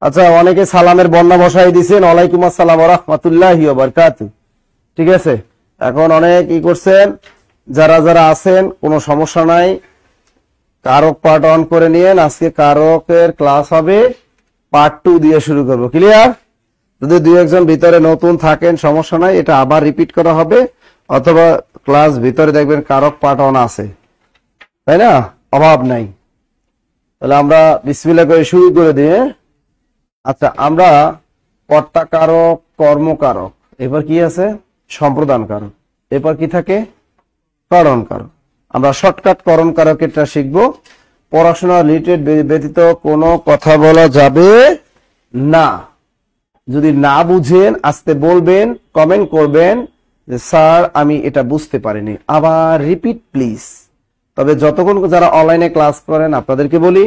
আচ্ছা, অনেকে সালামের বর্ণনা বসাই দিয়েছেন, ওয়ালাইকুম আসসালাম ওয়া রাহমাতুল্লাহি ওয়া বারাকাতুহু। ঠিক আছে, এখন অনেক করছেন, যারা যারা আছেন কোনো সমস্যা নাই, কারক পার্ট অন করে নিয়েন। আজকে কারকের ক্লাস হবে, পার্ট 2 দিয়ে শুরু করব। ক্লিয়ার? যদি দুই একজন ভিতরে নতুন থাকেন সমস্যা নাই, এটা আবার রিপিট করা হবে, অথবা ক্লাস ভিতরে দেখবেন কারক পার্ট অন আছে, তাই না? অভাব নাই। তাহলে আমরা বিসমিল্লাহ করে শুরু করে দিয়ে। আচ্ছা, আমরা কর্তা কারক, কর্মকারক, এবার কি আছে? সম্প্রদান কারক। এবার কি থাকে? করণ কারক। আমরা শর্টকাট করণ কারকেরটা শিখবো। পড়াশোনা রিলেটেড ব্যতীত কোনো কথা বলা যাবে না। যদি না বুঝেন আস্তে বলবেন, কমেন্ট করবেন যে স্যার আমি এটা বুঝতে পারিনি, আবার রিপিট প্লিজ। তবে যতক্ষণ যারা অনলাইনে ক্লাস করেন আপনাদেরকে বলি,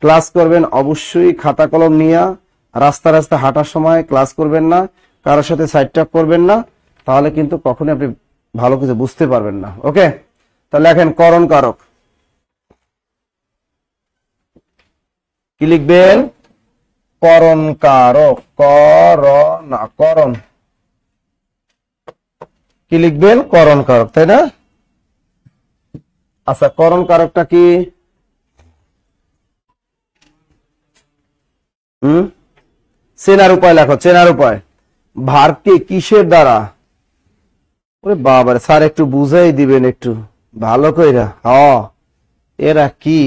ক্লাস করবেন অবশ্যই খাতা কলম নিয়ে। রাস্তা রাস্তা হাঁটার সময় ক্লাস করবেন না, কারোর সাথে সাইড টক করবেন না, তাহলে কিন্তু কখনোই আপনি ভালো কিছু বুঝতে পারবেন না। ওকে, তাহলে লেখেন করণ কারক। কি লিখবেন? করণ কারক। করণ কি লিখবেন? করণ কারক, তাই না? আচ্ছা, করণ কারকটা কি? চেনার উপায় লেখো, চেনার উপায়। ভার্বকে কিসের দ্বারা? ওরে বাবারে স্যার, একটু বুঝাই দিবেন একটু ভালো কইরা। এরা কি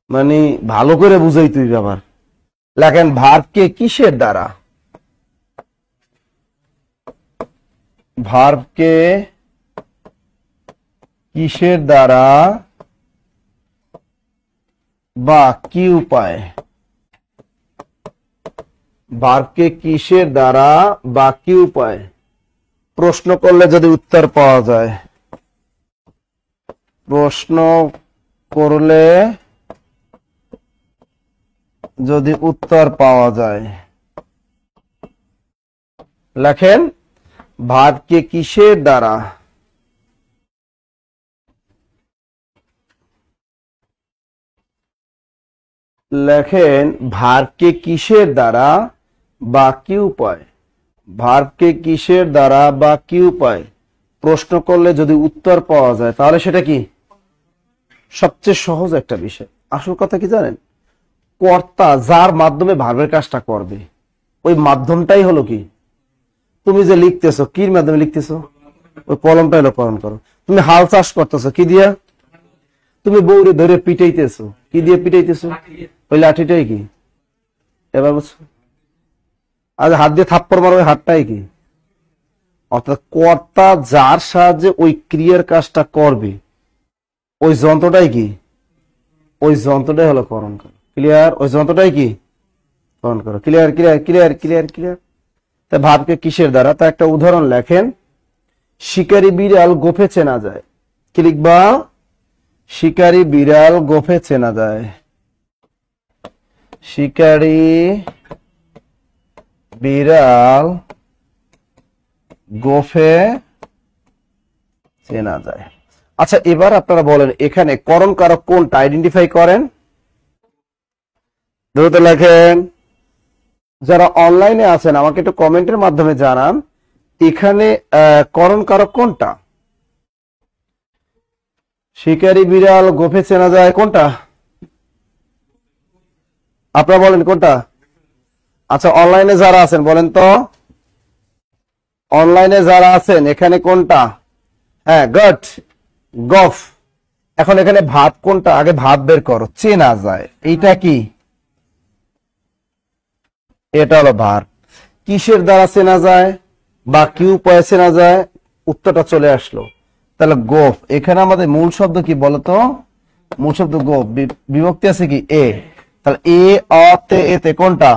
মানে ভালো করে বুঝাই তুই আবার। লেখেন ভার্বকে কিসের দ্বারা? ভার্বকে কিসের দ্বারা বা কি উপায়? ভার্বকে কিসের দ্বারা বা কি উপায়? প্রশ্ন করলে যদি উত্তর পাওয়া যায়, প্রশ্ন করলে যদি উত্তর পাওয়া যায়, লেখেন ভার্বকে কিসের দ্বারা? লেখেন ভার্বকে কিসের দ্বারা বা কি উপায়? ভার্বকে কিসের দ্বারা বা কি উপায় প্রশ্ন করলে যদি উত্তর পাওয়া যায়, তাহলে সেটা কি? সবচেয়ে সহজ একটা বিষয়। আসল কথা কি জানেন? কর্তা যার মাধ্যমে ভার্বের কাজটা করবে, ওই মাধ্যমটাই হলো কি? তুমি যে লিখতেছো, কির মাধ্যমে লিখতেছো? ওই কলমটা হলো করণ করো। তুমি হাল চাষ করতেছো কি দিয়া? তুমি বউরে ধরে পিটাইতেছো কি দিয়ে পিটাইতেছো? ওই লাঠিটাই কি? এবার বুঝছো? আজ হাত দিয়ে থাপ্পড় মারো, ওই হাতটাই কি? অর্থাৎ কর্তা যার সাহায্যে ওই ক্রিয়ার কাজটা করবে, ওই যন্ত্রটাই কি? ওই যন্ত্রটাই হলো করণ করো। ক্লিয়ার? ওই যন্ত্রটাই কি? করণ করো। Clear clear clear clear clear. তা ভাবকে কিসের দ্বারা? তা একটা উদাহরণ লেখেন। শিকারী বিড়াল গোফে চেনা যায়। কি লিখবা? শিকারী বিড়াল গোফে চেনা যায়। শিকারী বিড়াল গোফে চেনা যায়। আচ্ছা, এবার আপনারা বলেন এখানে করণ কারক কোনটা আইডেন্টিফাই করেন। দ্রুত লেখেন। যারা অনলাইনে আছেন আমাকে একটু কমেন্টের মাধ্যমে জানান এখানে করণ কারক কোনটা? শিকারী বিড়াল গোফে চেনা যায় কোনটা? আপনারা বলেন কোনটা? আচ্ছা, অনলাইনে যারা আছেন বলেন তো, অনলাইনে যারা আছেন এখানে কোনটা? হ্যাঁ, গট গফ। এখন এখানে ভাব কোনটা? আগে ভাব বের করো। চেনা যায়, এইটা কি? এটা হলো ভার্ব। কিসের দ্বারা চেনা যায় বা কি উপায়ে চেনা যায়? উত্তরটা চলে আসলো। তাহলে গোফ। এখানে আমাদের মূল শব্দ কি বলতো? মূল শব্দ গোফ, বিভক্তি আছে কি? এ। তাহলে এ অতে এতে কোনটা?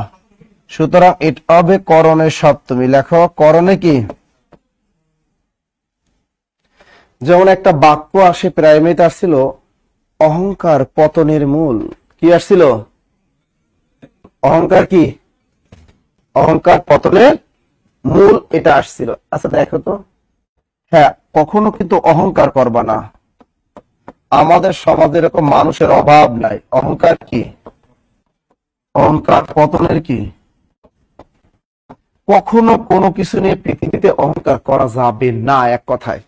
সুতরাং এটা হবে করণের সপ্তমী। লেখো করণে কি? যেমন একটা বাক্য আসে, প্রাইমারিতে আসছিল অহংকার পতনের মূল। কি আসছিল? অহংকার কি? অহংকার পতনের মূল, এটা আসছিল। আচ্ছা দেখো তো, হ্যাঁ, কখনো কিন্তু অহংকার করবা না। আমাদের সমাজে এরকম মানুষের অভাব নাই। অহংকার কি? অহংকার পতনের কি? কখনো কোনো কিছু নিয়ে পৃথিবীতে অহংকার করা যাবে না, এক কথায়।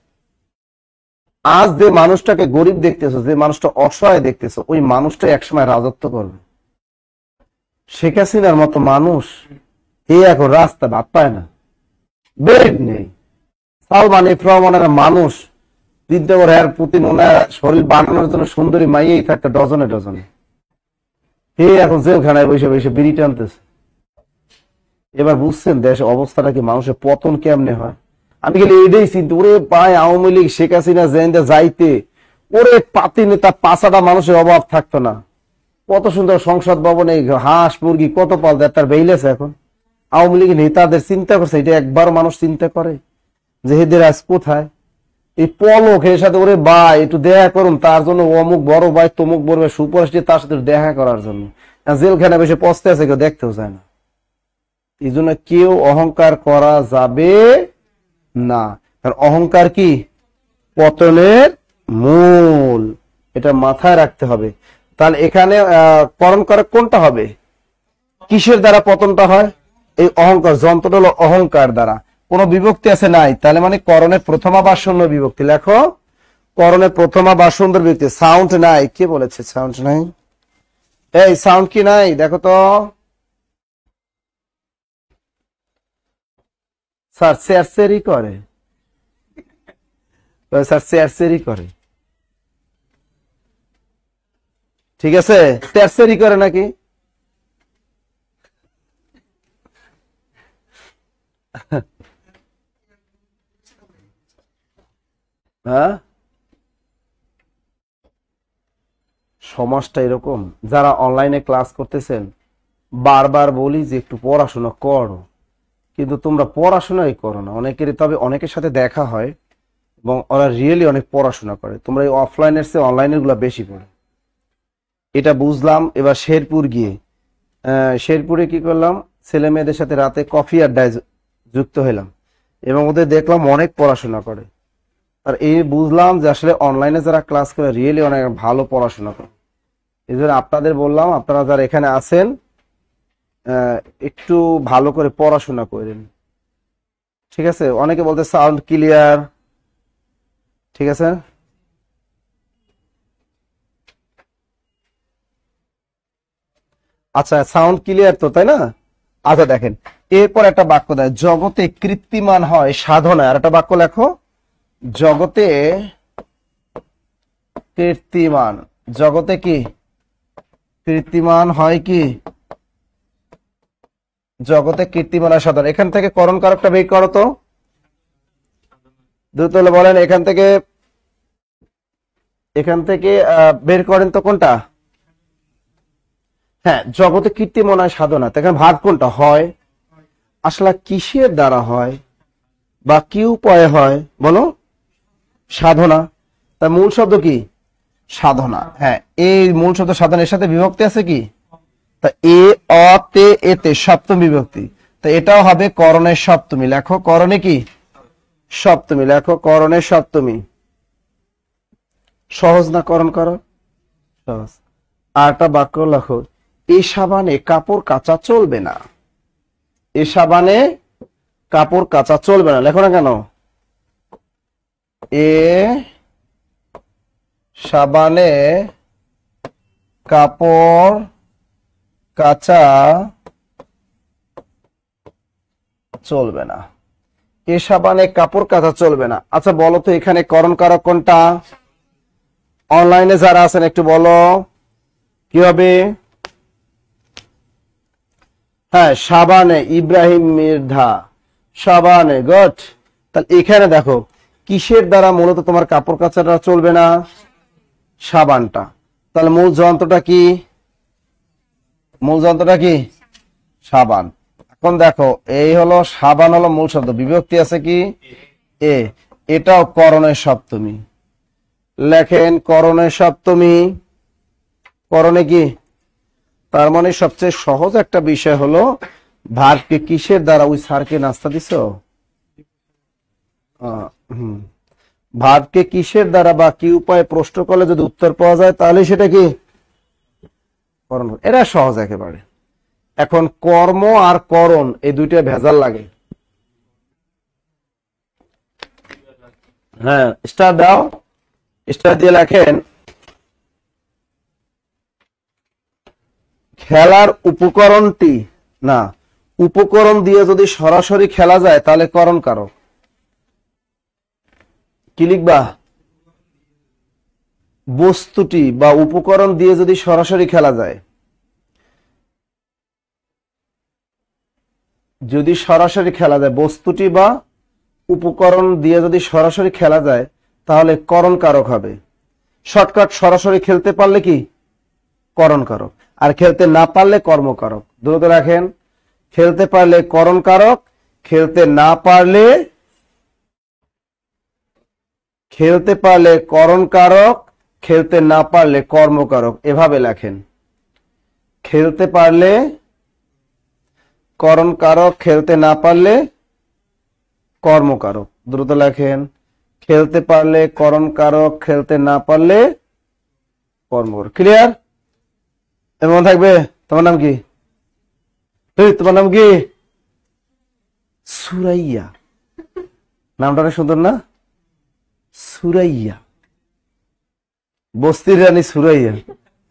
আজ যে মানুষটাকে গরিব দেখতেছো, যে মানুষটা অসহায় দেখতেছো, ওই মানুষটা একসময় রাজত্ব করবে। শেখ হাসিনার মতো মানুষ এখন রাস্তা ভাত পায় না, বেড নেই, সালমান ইফরহমানের মানুষ চিন্তা করে এর প্রতি শরীর বানানোর জন্য সুন্দরী মাইয়েই থাকতে ডজনে ডজনে, এখন জেলখানায় বসে বসে বিড়ি টানতেছে। এবার বুঝছেন দেশের অবস্থাটা কি, মানুষের পতন কেমনে হয়। আমি গেলে এটাই চিন্তা, ওরে পায় আওয়ামী লীগ শেখ হাসিনা যাইতে ওরে পাতি নেতা পাঁচাটা মানুষের অভাব থাকতো না। কত সুন্দর সংসদ ভবনে হাঁস মুরগি কত পাল দেয়, তার বেইলেছে। এখন আওয়ামী লীগ নেতাদের চিন্তা করছে, এটা একবার মানুষ চিন্তা করে যে হেদের আজ কোথায় এই পলক এর সাথে, ওরে ভাই একটু দেখা করুন, তার জন্য অমুক বড় ভাই তমুক বড় ভাই সুপারিশ দিয়ে তার সাথে দেখা করার জন্য জেলখানে বসে পচতে আছে, কেউ দেখতেও চায় না। এই জন্য কেউ অহংকার করা যাবে না, কারণ অহংকার কি? পতনের মূল। এটা মাথায় রাখতে হবে। তাহলে এখানে করণ করে কোনটা হবে? কিসের দ্বারা পতনটা হয়? এই অহংকার, যন্ত্রটা হলো অহংকার দ্বারা। কোন বিভক্তি আছে নাই, তাহলে মানে করণের প্রথমা বা শূন্য বিভক্তি। লেখো করণের প্রথমা বা সুন্দর বিভক্তি। সাউন্ড নাই, কে বলেছে সাউন্ড নাই? এই সাউন্ড কি নাই দেখো তো। স্যার চেয়ারচেরি করে, স্যার চেয়ারচেরি করে, ঠিক আছে, চেয়ারচেরি করে নাকি? হ্যাঁ, সমাজটা এরকম। যারা অনলাইনে ক্লাস করতেছেন বারবার বলি যে একটু পড়াশোনা করো, কিন্তু তোমরা পড়াশোনাই করো না অনেকের। তবে অনেকের সাথে দেখা হয় এবং ওরা রিয়েলি অনেক পড়াশোনা করে। তোমরা এই অফলাইনের চেয়ে অনলাইনের গুলা বেশি পড়ে, এটা বুঝলাম। এবার শেরপুরে কি করলাম, ছেলে মেয়েদের সাথে রাতে কফি আড্ডায় যুক্ত হইলাম এবং ওদের দেখলাম অনেক পড়াশোনা করে। আর এই বুঝলাম যে আসলে অনলাইনে যারা ক্লাস করে রিয়েলি অনেক ভালো পড়াশোনা করে। এই জন্য আপনাদের বললাম, আপনারা যারা এখানে আছেন একটু ভালো করে পড়াশোনা করেন, ঠিক আছে। অনেকে বলতে সাউন্ড ক্লিয়ার, ঠিক আছে। আচ্ছা সাউন্ড ক্লিয়ার তো, তাই না? আচ্ছা দেখেন, এরপর একটা বাক্য দেয়, জগতে কীর্তিমান হয় সাধনায়। আর একটা বাক্য লেখো, জগতে কীর্তিমান, জগতে কি কীর্তিমান হয় কি? জগতে কীর্তিমান হয় সাধনা। এখান থেকে করণ কারকটা বের করো তো দ্রুত বলেন। এখান থেকে বের করেন তো কোনটা? হ্যাঁ, জগতে কীর্তিমান হয় সাধনা। এখানে ভাগ কোনটা হয়? আসলে কিসের দ্বারা হয় বা কি উপায়ে হয় বলো? সাধনা। তার মূল শব্দ কি? সাধনা। হ্যাঁ, এই মূল শব্দ সাধনা, এর সাথে বিভক্তি আছে কি? তা এ অতে এতে সপ্তম বিভক্তি, তা এটাও হবে করণের সপ্তমী। লেখো করণে কি? সপ্তমী। লেখো করণের সপ্তমী। সহজ না করণ করো? সহজ। আর একটা বাক্য লেখো, এই সাবানে কাপড় কাচা চলবে না। এই সাবানে কাপড় কাচা চলবে না। লেখো না কেন? এ সাবানে কাপড় কাচা চলবে না। এ সাবানে কাপড় কাচা চলবে না। আচ্ছা বলো তো এখানে করণ কারক কোনটা? অনলাইনে যারা আছেন একটু বলো কি হবে? হ্যাঁ, সাবানে, ইব্রাহিম মির্ধা, সাবানে, গুড। তাহলে এখানে দেখো কিসের দ্বারা মূলত তোমার কাপড় কাচাটা চলবে না? সাবানটা। তাহলে মূল যন্ত্রটা কি? মূল যন্ত্রটা কি? সাবান। এখন দেখো এই হলো সাবান, হলো মূল শব্দ, বিভক্তি আছে কি? এ। এটাও করণের সপ্তমী। লেখেন করণের সপ্তমী। করণে কি? তার মানে সবচেয়ে সহজ একটা বিষয় হলো ভার্বকে কিসের দ্বারা, ওই স্যারকে নাস্তা দিছ? ভার্বকে কিসের দ্বারা বা কি উপায়ে প্রশ্ন করলে যদি উত্তর পাওয়া যায় তাহলে সেটা কি করণ। এটা সহজ একেবারে। এখন কর্ম আর করণ এই দুইটা ভেজাল লাগে। হ্যাঁ, স্টার দাও, স্টার দিয়ে লেখেন খেলার উপকরণটি, না উপকরণ দিয়ে যদি সরাসরি খেলা যায় তাহলে করণ কারক। কি লিখবা? বস্তুটি বা উপকরণ দিয়ে যদি সরাসরি খেলা যায়, যদি সরাসরি খেলা যায়, বস্তুটি বা উপকরণ দিয়ে যদি সরাসরি খেলা যায় তাহলে করণ কারক হবে। শর্টকাট, সরাসরি খেলতে পারলে কি করণ কারক, আর খেলতে না পারলে কর্মকারক। দ্রুত রাখেন, খেলতে পারলে করণ কারক, খেলতে না পারলে করণ কারক, খেলতে না পারলে কর্মকারক। এভাবে লেখেন, খেলতে পারলে করণ কারক, খেলতে না পারলে কর্মকারক। দ্রুত লেখেন, খেলতে পারলে করণ কারক, খেলতে না পারলে কর্মকারক। ক্লিয়ার? এমন থাকবে। তোমার নাম কি? তোমার নাম কি? সুরাইয়া। নামটা অনেক সুন্দর না? সুরাইয়া, বস্তির রানী সুরাইয়া।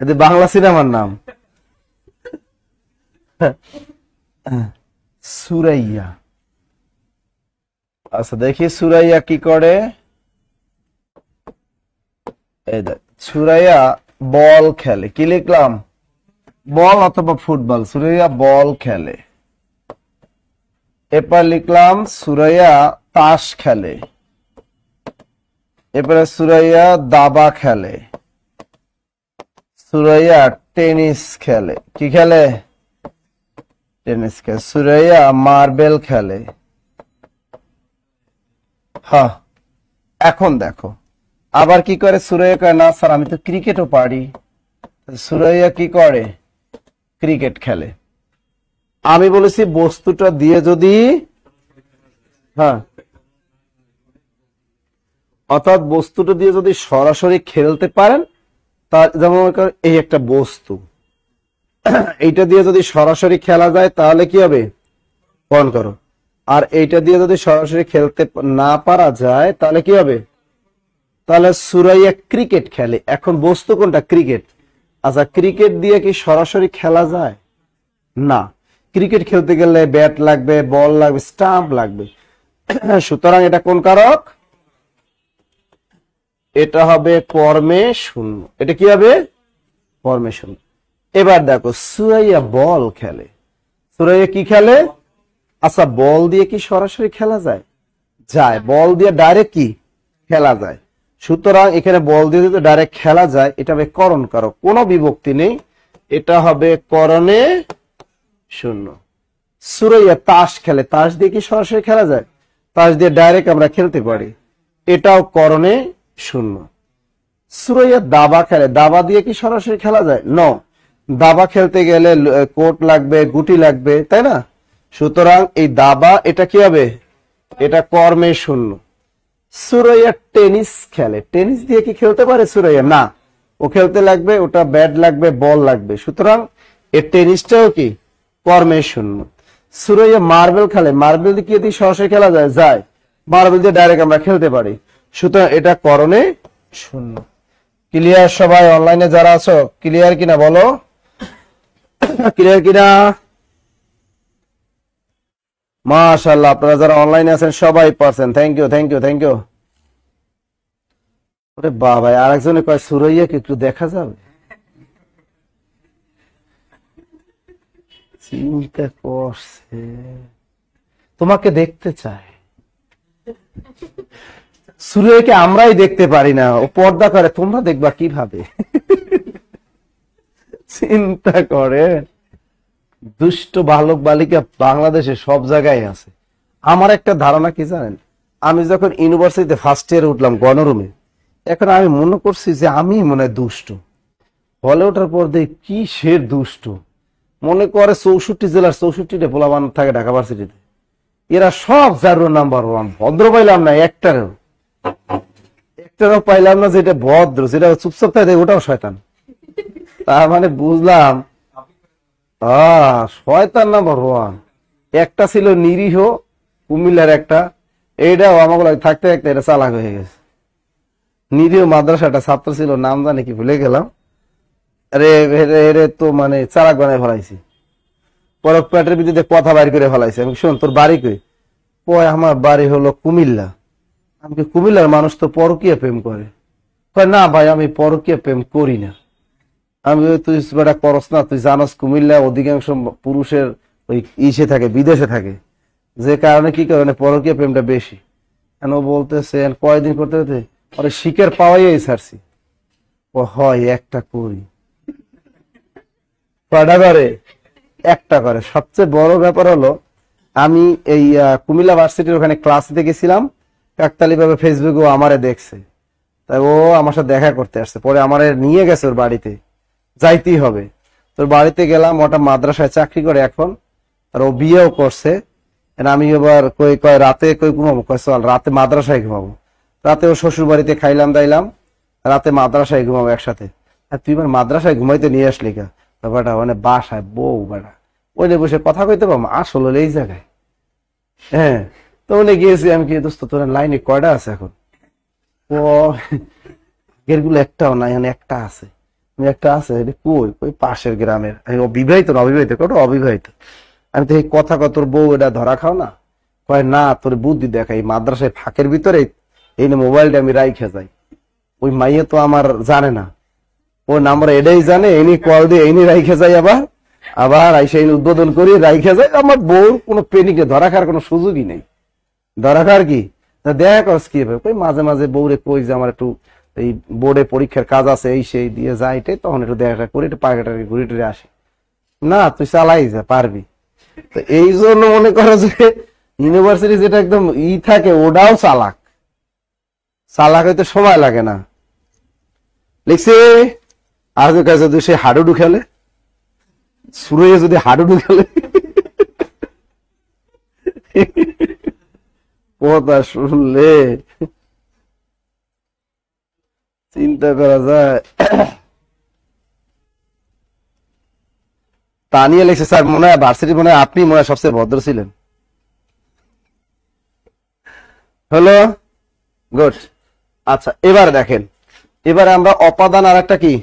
এতে বাংলা সিনেমার নাম সুরাইয়া। আচ্ছা দেখি সুরাইয়া কি করে। এই দেখ, সুরাইয়া বল খেলে। কি লিখলাম? বল অথবা ফুটবল। সুরাইয়া বল খেলে। এরপর লিখলাম সুরাইয়া তাস খেলে। এরপরে সুরাইয়া দাবা খেলে। সুরাইয়া টেনিস খেলে। কি খেলে? টেনিস খেলে। সুরাইয়া মার্বেল খেলে। হ্যাঁ, এখন দেখো আবার কি করে সুরাইয়া কয়, না স্যার আমি তো ক্রিকেটও পারি। সুরাইয়া কি করে? ক্রিকেট খেলে। আমি বলেছি বস্তুটা দিয়ে যদি, হ্যাঁ অর্থাৎ বস্তুটা দিয়ে যদি সরাসরি খেলতে পারেন, তার যেমন এই একটা বস্তু, এইটা দিয়ে যদি সরাসরি খেলা যায় তাহলে কি হবে? করণ করো। আর এইটা দিয়ে যদি সরাসরি খেলতে না পারা যায় তাহলে কি হবে? তাহলে সুরাইয়া ক্রিকেট খেলে। এখন বস্তু কোনটা? ক্রিকেট। আচ্ছা, ক্রিকেট দিয়ে কি সরাসরি খেলা যায়? না, ক্রিকেট খেলতে গেলে ব্যাট লাগবে, বল লাগবে, স্টাম্প লাগবে। সুতরাং এটা কোন কারক? এটা হবে কর্মে শূন্য। এটা কি হবে? কর্মে শূন্য। এবার দেখো সুরাইয়া বল খেলে। সুরাইয়া কি খেলে? আচ্ছা, বল দিয়ে কি সরাসরি খেলা যায়? যায়। বল দিয়ে ডাইরেক্ট কি খেলা যায়। সুতরাং এখানে বল দিয়ে যদি ডাইরেক্ট খেলা যায় এটা হবে করণ কারক, কোনো বিভক্তি নেই, এটা হবে করণে শূন্য। সুরাইয়া তাস খেলে। তাস দিয়ে কি সরাসরি খেলা যায়? তাস দিয়ে ডাইরেক্ট আমরা খেলতে পারি, এটাও করণে শূন্য। সুরাইয়া দাবা খেলে। দাবা দিয়ে কি সরাসরি খেলা যায়? নো, দাবা খেলতে গেলে কোট লাগবে, গুটি লাগবে, তাই না? সুতরাং এই দাবা, এটা কি হবে? এটা কর্মে শূন্য। সুরাইয়া টেনিস খেলে। টেনিস দিয়ে কি খেলতে পারে সুরাইয়া? না, ও খেলতে লাগবে, ওটা ব্যাট লাগবে, বল লাগবে। সুতরাং এই টেনিসটাও কি কর্মে শূন্য। সুরাইয়া মার্বেল খেলে। মার্বেল দিয়ে কি সরাসরি খেলা যায়? যায়। মার্বেল দিয়ে ডাইরেক্ট আমরা খেলতে পারি, সুতরাং এটা করণে শূন্য। ক্লিয়ার? সবাই অনলাইনে যারা আছো ক্লিয়ার কিনা বলো? ক্লিয়ার কিনা? মাশাআল্লাহ, আপনারা যারা অনলাইনে আছেন সবাই পারছেন। Thank you, thank you, thank you. ওরে বাবা, আরেকজনে কয় সুরাইয়াকে একটু দেখা যাবে। চিন্তা করছে, তোমাকে দেখতে চায়। সুরাইয়াকে আমরাই দেখতে পারি না, ও পর্দা করে, তোমরা দেখবা কিভাবে? চিন্তা করে। দুষ্ট বালক বালিকা বাংলাদেশে সব জায়গায় আছে। আমার একটা ধারণা কি জানেন, আমি যখন ইউনিভার্সিটিতে ফার্স্ট ইয়ারে উঠলাম গণরুমে, এখন আমি মনে করছি যে আমি মনে হয় দুষ্ট। হলে ওঠার পর দেখি কি সে দুষ্ট। মনে করে 64 জেলার 64টা পোলাপান থাকে ঢাকা ভার্সিটিতে, এরা সব 0 নাম্বার 1। ভদ্র পাইলাম না একটারও। একটাও পাইলাম না যেটা ভদ্র, যেটা চুপচাপ থাকে ওটাও শয়তান। তার মানে বুঝলাম শয়তান নাম্বার 1। একটা ছিল নিরীহ কুমিল্লার একটা, এইটাও আমাকে থাকতে থাকতে এটা চালাক হয়ে গেছে। নিরীহ মাদ্রাসাটা ছাত্র ছিল, নাম জানে কি ভুলে গেলাম। আরে তো মানে চালাক বানায় ফেলাইছি। পরে পেটের ভিতরে কথা বাইর করে ফেলাইছে। আমি শোন তোর বাড়ি কই? কয় আমার বাড়ি হলো কুমিল্লা। আমি কুমিল্লার মানুষ তো পরকীয়া প্রেম করে। কয় না ভাই আমি পরকীয়া প্রেম করি না। আমি তুই বেটা করস না, তুই জানস কুমিল্লা অধিকাংশ পুরুষের ওই ইসে থাকে, বিদেশে থাকে, যে কারণে কি কারণে পরকীয়া প্রেমটা বেশি। কেন বলতেছে কয়দিন করতে হতে পরে শিখের পাওয়াই ছাড়ছি। ও হয় একটা করি, কয়টা করে? একটা করে। সবচেয়ে বড় ব্যাপার হলো আমি এই কুমিল্লা ভার্সিটির ওখানে ক্লাস দিতে গেছিলাম, কাকতালি ভাবে ফেসবুকে আমারে দেখছে, তাই ও আমার সাথে দেখা করতে আসছে। পরে আমারে নিয়ে গেছে ওর বাড়িতে, যাইতেই হবে। তোর বাড়িতে গেলাম, ওটা মাদ্রাসায় চাকরি করে এখন, আর ও বিয়েও করছে। আমি এবার কয় রাতে ঘুমাবো, চল রাতে মাদ্রাসায় ঘুমাবো। রাতে ও শ্বশুর বাড়িতে খাইলাম দাইলাম, রাতে মাদ্রাসায় ঘুমাবো একসাথে। আর তুই এবার মাদ্রাসায় ঘুমাইতে নিয়ে আসলি কা? ব্যাপারটা মানে বাসায় বউ বেড়া ওই বসে কথা কইতে পারবো আসলে এই জায়গায়। হ্যাঁ, তো উনি গিয়েছি। আমি কি দোস্ত তোর লাইনে কয়টা আছে এখন? ও এরগুলো একটাও নাই, একটা আছে। একটা আছে কই? কই পাশের গ্রামের। বিবাহিত না অবিবাহিত? কত অবিবাহিত। আমি তো এই কথা কত তোর বউ এটা ধরা খাও না? কয় না, তোর বুদ্ধি দেখাই মাদ্রাসায় ফাঁকের ভিতরে এই মোবাইলটা আমি রাইখে যাই। ওই মাইয়ে তো আমার জানে না, ও নাম্বার এটাই জানে, এনি কল দিয়ে এনি রাইখে যাই, আবার আইসা উদ্বোধন করি রাইখে যায়। আমার বউর কোনো পেনিকে ধরা খাওয়ার কোনো সুযোগই নেই। ধরা খাওয়ার কি দেখা করস কি কই মাঝে মাঝে বউরে কই যে আমার একটু এই বোর্ডে পরীক্ষার কাজ আছে, এই সেই দিয়ে যাইটে, তখন একটু দেখা করি, একটু পার্কেটাকে ঘুরে টুরে আসি। না তুই চালাই যা পারবি। তো এই জন্য মনে করো যে ইউনিভার্সিটি যেটা একদম থাকে ওটাও চালাক। চালাক হইতে সময় লাগে না। লিখছে আজ যদি সে হাডুডু খেলে, সুরে যদি হাডুডু খেলে, কথা শুনলে চিন্তা করা যায়। তানিয়া লিখছে স্যার মনে হয় ভার্সিটি মনে হয় আপনি মনে হয় সবচেয়ে ভদ্র ছিলেন। হলো গুড। আচ্ছা এবার দেখেন, এবারে আমরা অপাদান আর একটা কি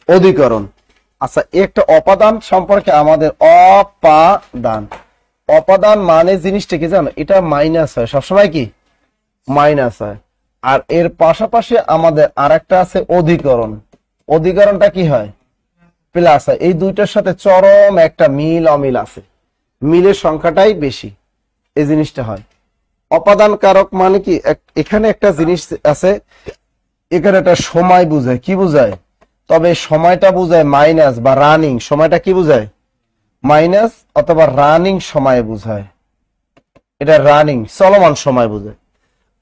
অধিকরণ। আচ্ছা একটা অপাদান সম্পর্কে আমাদের অপাদান, অপাদান মানে জিনিসটা কি জানো? এটা মাইনাস হয় সবসময়, কি মাইনাস হয়। আর এর পাশাপাশি আমাদের আর একটা আছে অধিকরণ। অধিকরণটা কি হয়? প্লাস হয়। এই দুইটার সাথে চরম একটা মিল অমিল আছে, মিলের সংখ্যাটাই বেশি, এই জিনিসটা হয়। অপাদান কারক মানে কি এখানে একটা জিনিস আছে, এখানে একটা সময় বুঝায়। কি বুঝায়? তবে সময়টা বুঝায় মাইনাস বা রানিং। সময়টা কি বুঝায়? মাইনাস অথবা রানিং সময় বুঝায়। এটা রানিং চলমান সময় বুঝায়।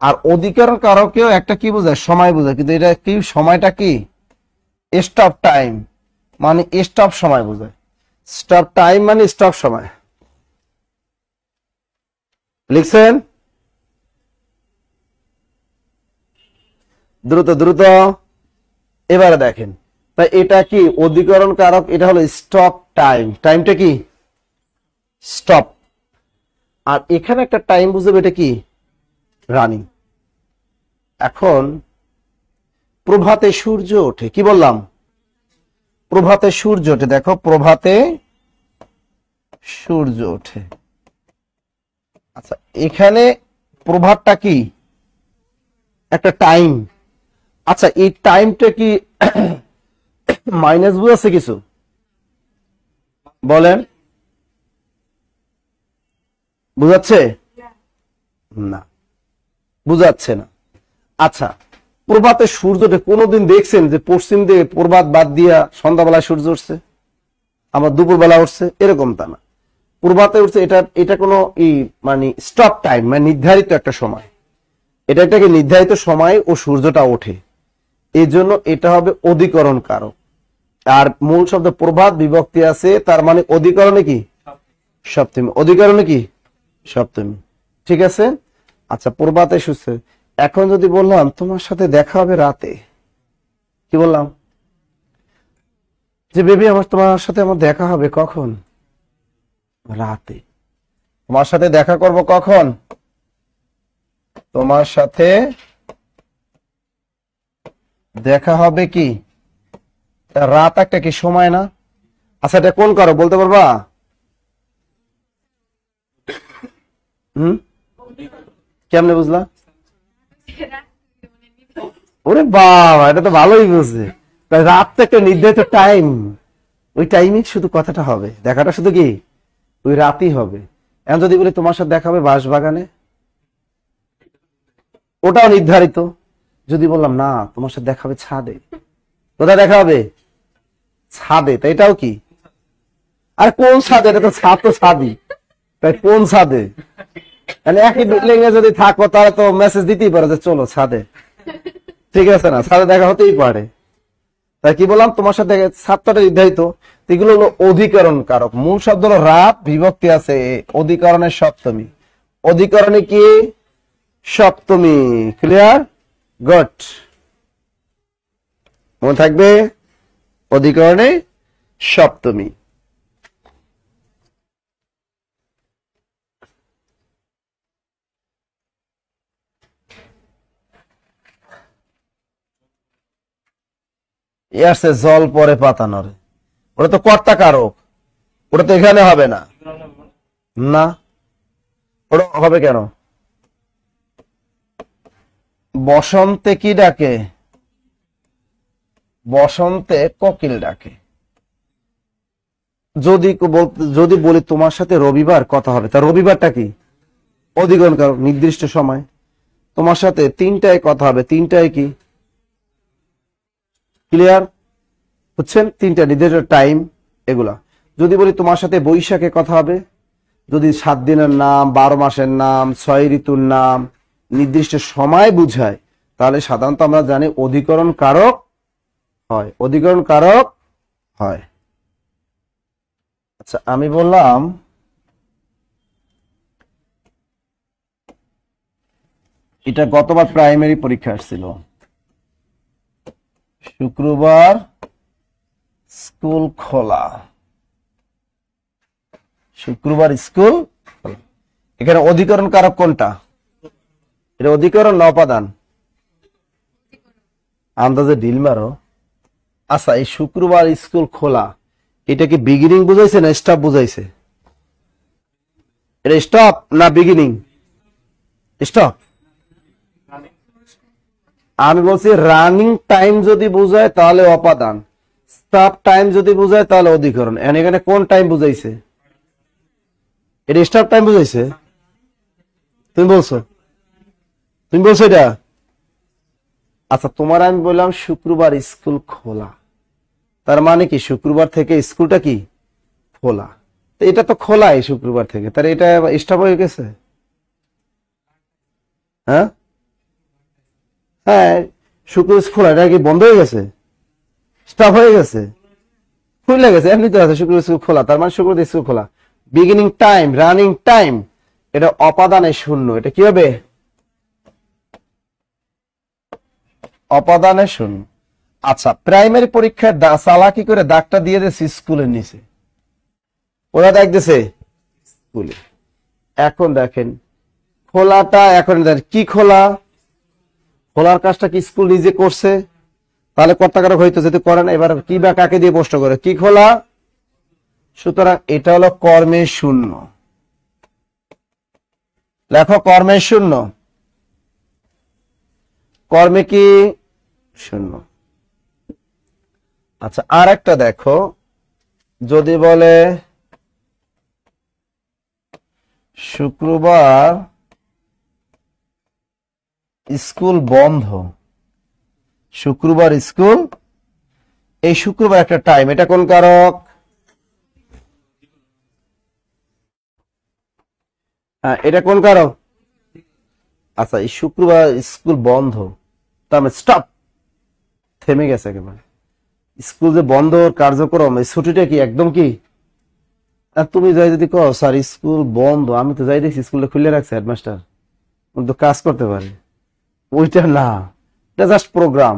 আর অধিকরণ কারকেও একটা কি বুঝায়? সময় বুঝায়। কিন্তু এটা কি সময়টা কি স্টপ টাইম, মানে স্টপ সময় বুঝায়। স্টপ টাইম মানে স্টপ সময়। লিখছেন? দ্রুত দ্রুত। এবারে দেখেন, তাই এটা কি অধিকরণ কারক? এটা হলো স্টপ টাইম। টাইমটা কি স্টপ। আর এখানে একটা টাইম বুঝবে, এটা কি রানিং। এখন প্রভাতে সূর্য ওঠে, কি বললাম? প্রভাতে সূর্য ওঠে। দেখো প্রভাতে সূর্য ওঠে। আচ্ছা এখানে প্রভাতটা কি একটা টাইম। আচ্ছা এই টাইমটা কি মাইনাস বুঝাচ্ছে কিছু? বলেন বুঝাচ্ছে না, বুঝাচ্ছে না। আচ্ছা প্রভাতে সূর্যটা কোনোদিন দেখছেন যে পশ্চিম দিকে প্রভাত বাদ দিয়া সন্ধ্যাবেলায় সূর্য উঠছে, আমার দুপুরবেলা উঠছে? এরকম তা না, প্রভাতে উঠছে। এটা কোনো মানে স্টপ টাইম, মানে নির্ধারিত একটা সময়। এটা একটা নির্ধারিত সময় ও সূর্যটা ওঠে, এই জন্য এটা হবে অধিকরণ কারক। আর মূল শব্দ প্রভাত বিভক্তি আছে, তার মানে অধিকরণে কি সপ্তমী। অধিকরণে কি সপ্তমী, ঠিক আছে। আচ্ছা প্রভাতে সূর্য, এখন যদি বললাম তোমার সাথে দেখা হবে রাতে, কি বললাম যে বেবি তোমার সাথে আমার দেখা হবে কখন? রাতে। তোমার সাথে দেখা করব কখন? তোমার সাথে দেখা হবে কি রাত, একটা কি সময় না? আচ্ছা এটা কোন কারো বলতে পারবা? কেমনে বুঝলা? ওরে বাবা, এটা তো ভালোই বুঝছে। রাত তো একটা নির্ধারিত টাইম, ওই টাইমে শুধু কথাটা হবে, দেখাটা শুধু কি ওই রাতই হবে। এখন যদি বলি তোমার সাথে দেখা হবে বাঁশবাগানে, ওটাও নির্ধারিত। যদি বললাম না তোমার সাথে দেখা হবে ছাদে, কোথায় দেখা হবে? ছাদে। তাই এটাও কি? আর কোন ছাদে? এটা তো ছাদ, তো ছাদই। তাই কোন ছাদে? মানে একই বিল্ডিং এ যদি থাকো তাহলে তো মেসেজ দিতেই পারো যে চলো ছাদে, ঠিক আছে না? ছাদে দেখা হতেই পারে। তাই কি বললাম তোমার সাথে ছাদটা নির্ধারিত। এগুলো হলো অধিকরণ কারক। মূল শব্দ হলো রাত, বিভক্তি আছে অধিকরণের সপ্তমী। অধিকরণে কি? সপ্তমী। ক্লিয়ার? গুড। মনে থাকবে অধিকরণে সপ্তমী। আসছে জল পরে পাতা নড়ে, ওটা তো কর্তা কারক, ওটা তো এখানে হবে না। না, ওটা হবে কেন? বসন্তে কি ডাকে? বসন্তে কোকিল ডাকে। যদি বলি তোমার সাথে রবিবার কথা হবে, তা রবিবারটা কি? অধিকরণ কারক, নির্দিষ্ট সময়। তোমার সাথে 3টায় কথা হবে, 3টায় কি? ক্লিয়ার বুঝছেন? 3টা নির্দিষ্ট টাইম এগুলা। যদি বলি তোমার সাথে বৈশাখে কথা হবে, যদি 7 দিনের নাম, 12 মাসের নাম, 6 ঋতুর নাম, নির্দিষ্ট সময় বুঝায়, তাহলে সাধারণত আমরা জানি অধিকরণ কারক হয়। অধিকরণ কারক হয়। আচ্ছা আমি বললাম এটা গতবার প্রাইমারি পরীক্ষা আসছিল, শুক্রবার স্কুল খোলা। শুক্রবার স্কুল খোলা। এখানে অধিকরণ কারক কোনটা? এটা অধিকরণ না উপাদান? আন্দাজে ডিল মারো। আচ্ছা এই শুক্রবার স্কুল খোলা, এটা কি বিগিনিং বুঝাইছে না স্টপ বুঝাইছে? এটা স্টপ না বিগিনিং? স্টপ। আমি বলছি রানিং টাইম যদি বুঝায় তাহলে অপাদান, স্টপ টাইম যদি বুঝায় তাহলে অধিকরণ। এখানে কোন টাইম বুঝাইছে? এটা স্টপ টাইম বুঝাইছে। তুমি বলছো এটা। আচ্ছা তোমার আমি বললাম শুক্রবার স্কুল খোলা, তার মানে কি শুক্রবার থেকে স্কুলটা কি খোলা? এটা তো খোলাই শুক্রবার থেকে, তার এটা স্টপ হয়ে গেছে? হ্যাঁ হ্যাঁ, শুক্রবার খোলা, এটা কি বন্ধ হয়ে গেছে? স্টপ হয়ে গেছে? খুলে গেছে, এমনি তো আছে শুক্রবার স্কুল খোলা, তার মানে শুক্রবার স্কুল খোলা। বিগিনিং টাইম, রানিং টাইম, এটা অপাদানে শূন্য। এটা কি হবে? অপাদানে শূন্য। আচ্ছা প্রাইমারি পরীক্ষায় চালাকি করে দাগটা দিয়ে দিয়েছে স্কুলের নিচে, ওরা দাগ দিয়েছে স্কুলে। এখন দেখেন খোলাটা, এখন কি খোলা? খোলার কাজটা কি স্কুল নিজে করছে? তাহলে কর্তাকারক হইতো যদি করে না। এবার কি বা কাকে দিয়ে প্রশ্ন করে? কি খোলা? সুতরাং এটা হলো কর্মের শূন্য। লেখো কর্মের শূন্য। কর্মে কি শূন্য। আচ্ছা আর একটা দেখো, যদি বলে শুক্রবার স্কুল বন্ধ, শুক্রবার স্কুল, এই শুক্রবার একটা টাইম, এটা কোন কারক? হ্যাঁ এটা কোন কারক? আচ্ছা এই শুক্রবার স্কুল বন্ধ, তার মানে স্টপ, থেমে গেছে একেবারে। স্কুল যে বন্ধ কার্যক্রম, এই ছুটিটা কি একদম কি? আর তুমি যাই যদি কো স্যার স্কুল বন্ধ, আমি তো যাই দেখছি স্কুলটা খুলে রাখছে হেডমাস্টার, তো কাজ করতে পারে, ওইটা না, এটা জাস্ট প্রোগ্রাম।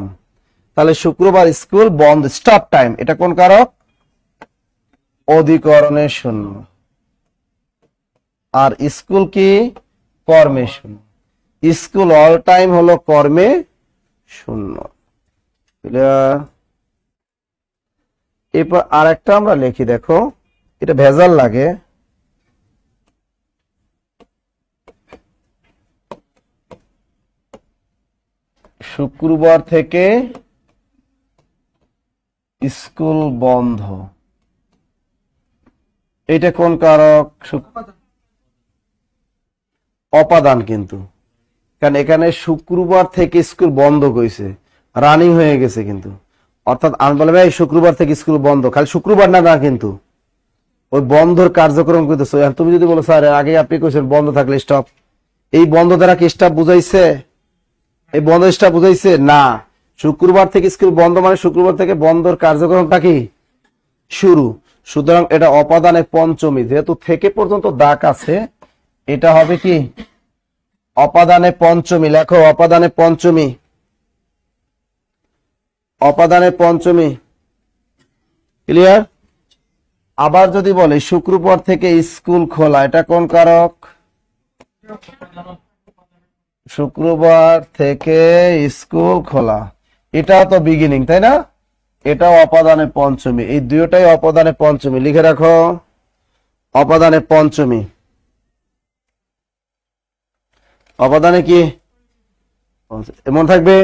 তাহলে শুক্রবার স্কুল বন্ধ, স্টপ টাইম, এটা কোন কারক? অধিকরণে শূন্য। আর স্কুল কি? কর্মে শূন্য। স্কুল অল টাইম হলো কর্মে শূন্য। এরপর আর একটা আমরা লিখি, দেখো এটা ভেজাল লাগে। শুক্রবার থেকে স্কুল বন্ধ, এটা কোন কারক? অপাদান কিন্তু, কারণ এখানে শুক্রবার থেকে স্কুল বন্ধ কইছে, রানিং হয়ে গেছে কিন্তু। অর্থাৎ আমি বললাম এই শুক্রবার থেকে স্কুল বন্ধ, খালি শুক্রবার না, কিন্তু ওই বন্ধর কার্যক্রম করতেছে। তুমি যদি বলো স্যার আগে আপনি কইছেন বন্ধ থাকলে স্টপ, এই বন্ধ দ্বারা কি স্টপ বুঝাইছে? এই বন্ধ স্টপ বুঝাইছে না। শুক্রবার থেকে স্কুল বন্ধ মানে শুক্রবার থেকে বন্ধর কার্যক্রমটা কি শুরু। সুতরাং এটা অপাদানে পঞ্চমী, যেহেতু থেকে পর্যন্ত দাগ আছে, এটা হবে কি অপাদানে পঞ্চমী। লেখো অপাদানে পঞ্চমী, অপাদানে পঞ্চমী। ক্লিয়ার? আবার যদি বলে শুক্রবার থেকে স্কুল খোলা, এটা কোন কারক? শুক্রবার থেকে স্কুল খোলা, এটাও তো বিগিনিং, তাই না? এটাও অপাদানে পঞ্চমী। এই দুইটাই অপাদানে পঞ্চমী, লিখে রাখো অপাদানে পঞ্চমী। অপাদানে কি এমন থাকবে।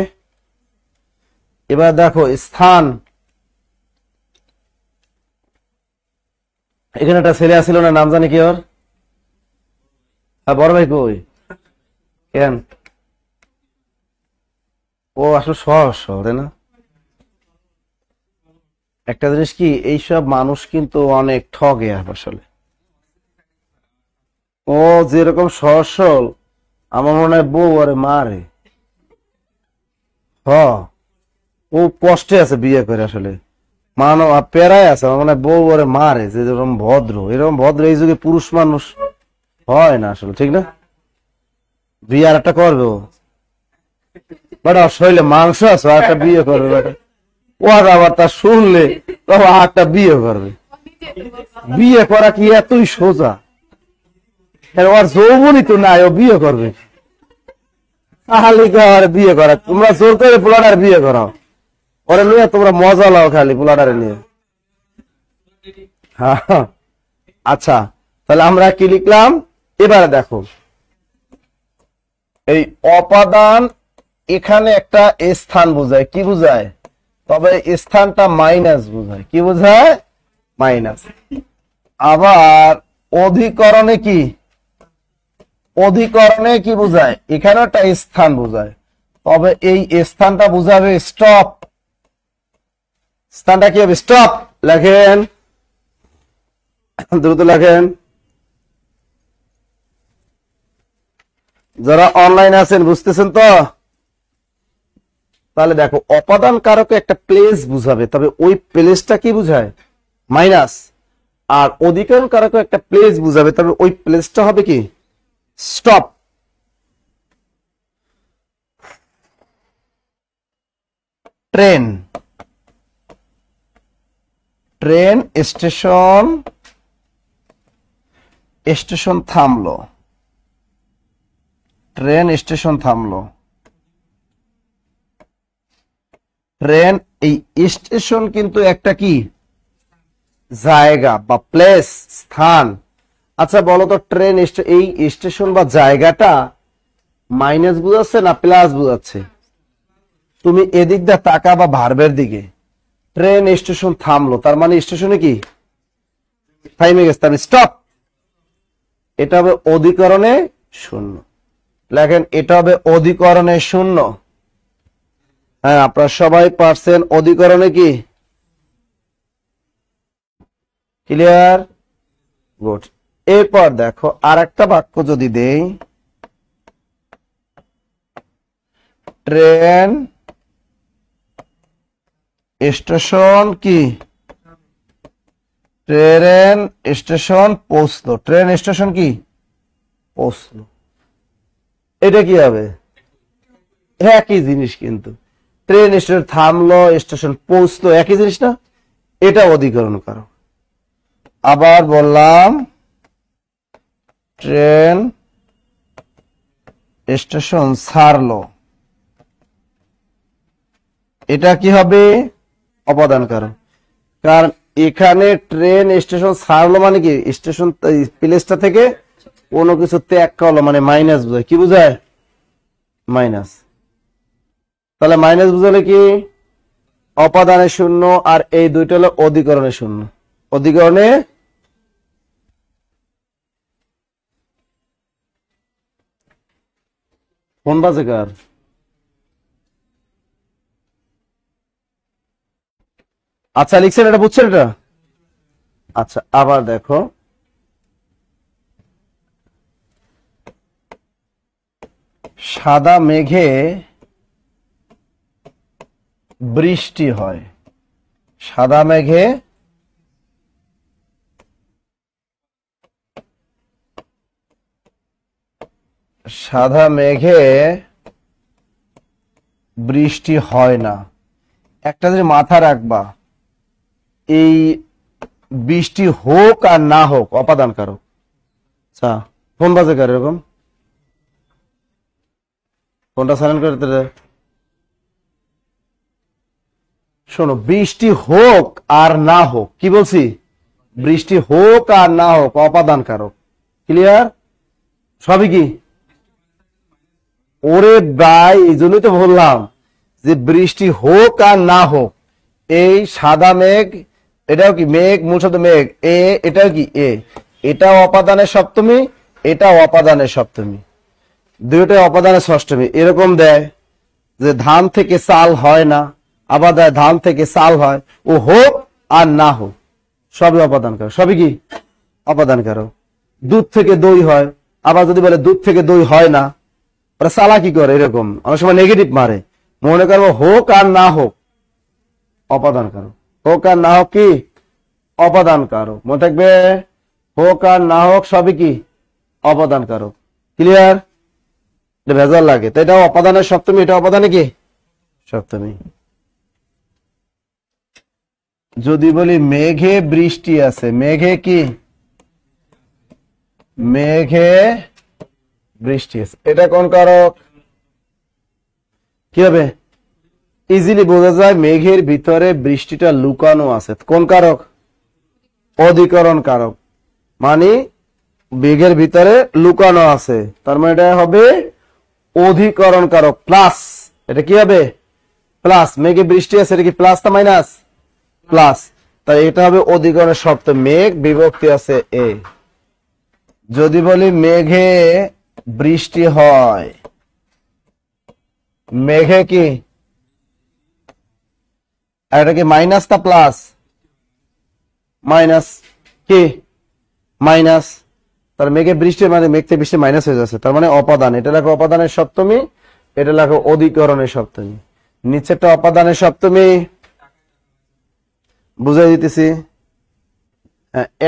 এবার দেখো স্থান, এখানে একটা ছেলে আসছিল না, নাম জানি কি ওর? বড় ভাই কই? কেন ও আসলে সহজ তাই না? একটা জিনিস কি, এইসব মানুষ কিন্তু অনেক ঠগে আসলে। ও যেরকম সহজ সরল, আমার মনে হয় বউ আরে মারে। ও কষ্টে আছে বিয়ে করে, আসলে মানব পেরায় আছে। আমার মনে হয় বউ আরে মারে, যে যেরকম ভদ্র, এরকম ভদ্র এই যুগে পুরুষ মানুষ হয় না আসলে, ঠিক না? বিয়ে আর একটা করবে ও, বাট শরীরে মাংস আছে, আর একটা বিয়ে করবে বেটা। ও আবার তা শুনলে তবে একটা বিয়ে করবে। বিয়ে করা কি এতই সোজা? ওর যৌবনই তো নাই, ও বিয়ে করবে। বিয়ে করা তোমরা জোর করে পোলাডার বিয়ে করাও, ওরে নিয়ে তোমরা মজা লাও খালি পোলাডারে নিয়ে। হ্যাঁ আচ্ছা, তাহলে আমরা কি লিখলাম? এবারে দেখো এই অপাদান এখানে একটা স্থান বোঝায়, কি বোঝায়? তবে স্থানটা মাইনাস বোঝায়, কি বোঝায়? মাইনাস। আবার অধিকরণে কি, অধিকরণে কি বোঝায়? এখানে একটা স্থান বোঝায়, তবে এই স্থানটা বোঝাবে স্টপ। স্থানটা কি হবে? স্টপ। লেখেন, দ্রুত লেখেন। যারা অনলাইন আছেন বুঝতেছেন তো? তাহলে দেখো অপাদান কারকে একটা প্লেস বুঝাবে, তবে ওই প্লেসটা কি বুঝায়? মাইনাস। আর অধিকরণ কারকে একটা প্লেস বুঝাবে, তবে ওই প্লেসটা হবে কি? Stop. Train, train station, station থামলো, ট্রেন স্টেশন থামলো। ট্রেন, এই স্টেশন কিন্তু একটা কি জায়গা বা প্লেস, স্থান। আচ্ছা বলো তো, ট্রেন এই স্টেশন বা জায়গাটা মাইনাস বুঝাচ্ছে না প্লাস বুঝাচ্ছে? তুমি এদিক দিয়ে তাকা বা ভার্বের দিকে। ট্রেন স্টেশন থামলো, তার মানে স্টেশনে কি থাইমে গেছে, তার স্টপ। এটা হবে অধিকরণে শূন্য। লেখেন এটা হবে অধিকরণে শূন্য। হ্যাঁ আপনারা সবাই পারছেন অধিকরণে কি? ক্লিয়ার? গুড। এরপর দেখো আর একটা বাক্য যদি দেই, ট্রেন স্টেশন কি, ট্রেন স্টেশন পৌঁছলো, ট্রেন স্টেশন কি পৌঁছলো, এটা কি হবে? একই জিনিস, কিন্তু ট্রেন স্টেশন থামলো, স্টেশন পৌঁছলো, একই জিনিস না, এটা অধিকরণ কারক। আবার বললাম ট্রেন স্টেশন ছাড়লো, এটা কি হবে? অপাদান কারক। কারণ এখানে ট্রেন স্টেশন ছাড়লো মানে কি, স্টেশন প্লেসটা থেকে কোনো কিছু ত্যাগ করলো, মানে মাইনাস বোঝায়। কি বোঝায়? মাইনাস। তাহলে মাইনাস বুঝালে কি? অপাদানে শূন্য, আর এই দুইটা হলো অধিকরণে শূন্য। অধিকরণে কোন বাজে কার? আচ্ছা লিখছেন, এটা বুঝছেন এটা? আচ্ছা আবার দেখো, সাদা মেঘে বৃষ্টি হয়। সাদা মেঘে বৃষ্টি হয় না। একটা যে মাথা রাখবা, এই বৃষ্টি হোক আর না হোক অপাদান কারক। আচ্ছা ফোন বাজে কার এরকম? ফোনটা সাইলেন্ট করতে দে। শোনো, বৃষ্টি হোক আর না হোক, কি বলছি? বৃষ্টি হোক আর না হোক অপাদান কারক। ক্লিয়ার? সবই কি? ওরে ভাই, এই জন্যই তো বললাম যে বৃষ্টি হোক আর না হোক, এই সাদা মেঘ, এটাও কি মেঘ, মূল শব্দ মেঘ, এটাও কি এ, এটাও অপাদানের সপ্তমী, এটাও অপাদানের সপ্তমী, দুইটাই অপাদানের ষষ্ঠমী। এরকম দেয় যে ধান থেকে চাল হয় না, আবার দেয় ধান থেকে চাল হয়। ও হোক আর না হোক সবই অপাদান কারক। সবই কি? অপাদান কারক। দুধ থেকে দই হয়, আবার যদি বলে দুধ থেকে দই হয় না, ওরা চালা কি করে, এরকম অনেক সময় নেগেটিভ মারে। মনে করবো হোক আর না হোক অপাদান কারক। হোক আর না হোক কি? অপাদান কারক। মনে থাকবে, হোক আর না হোক সবই কি? অপাদান কারক। ক্লিয়ার? ভেজাল লাগে তো, এটা অপাদানের সপ্তমী, এটা অপাদানে কি? সপ্তমী। যদি বলি মেঘে বৃষ্টি আছে, মেঘে কি? মেঘে বৃষ্টি আছে, এটা কোন কারক? কি হবে? ইজিলি বোঝা যায় মেঘের ভিতরে বৃষ্টিটা লুকানো আছে। কোন কারক? অধিকরণ কারক। মানে মেঘের ভিতরে লুকানো আছে, তার মানে এটা হবে অধিকরণ কারক প্লাস। এটা কি হবে? প্লাস। মেঘে বৃষ্টি আছে, এটা কি প্লাস না মাইনাস? প্লাস। তাই এটা হবে অধিকরণের শর্ত। মেঘ বিভক্তি আছে এ। যদি বলি মেঘে বৃষ্টি হয়, মেঘে কি? এটা কি মাইনাস না প্লাস? মাইনাস। কি? মাইনাস। তার মেঘে বৃষ্টি মানে মেঘ থেকে বৃষ্টি মাইনাস হয়ে যাচ্ছে, তার মানে অপাদান। এটা লেখো অপাদানের সপ্তমী, এটা লেখো অধিকরণের সপ্তমী। নিচেরটা অপাদানের সপ্তমী, বুঝাই দিতেছি।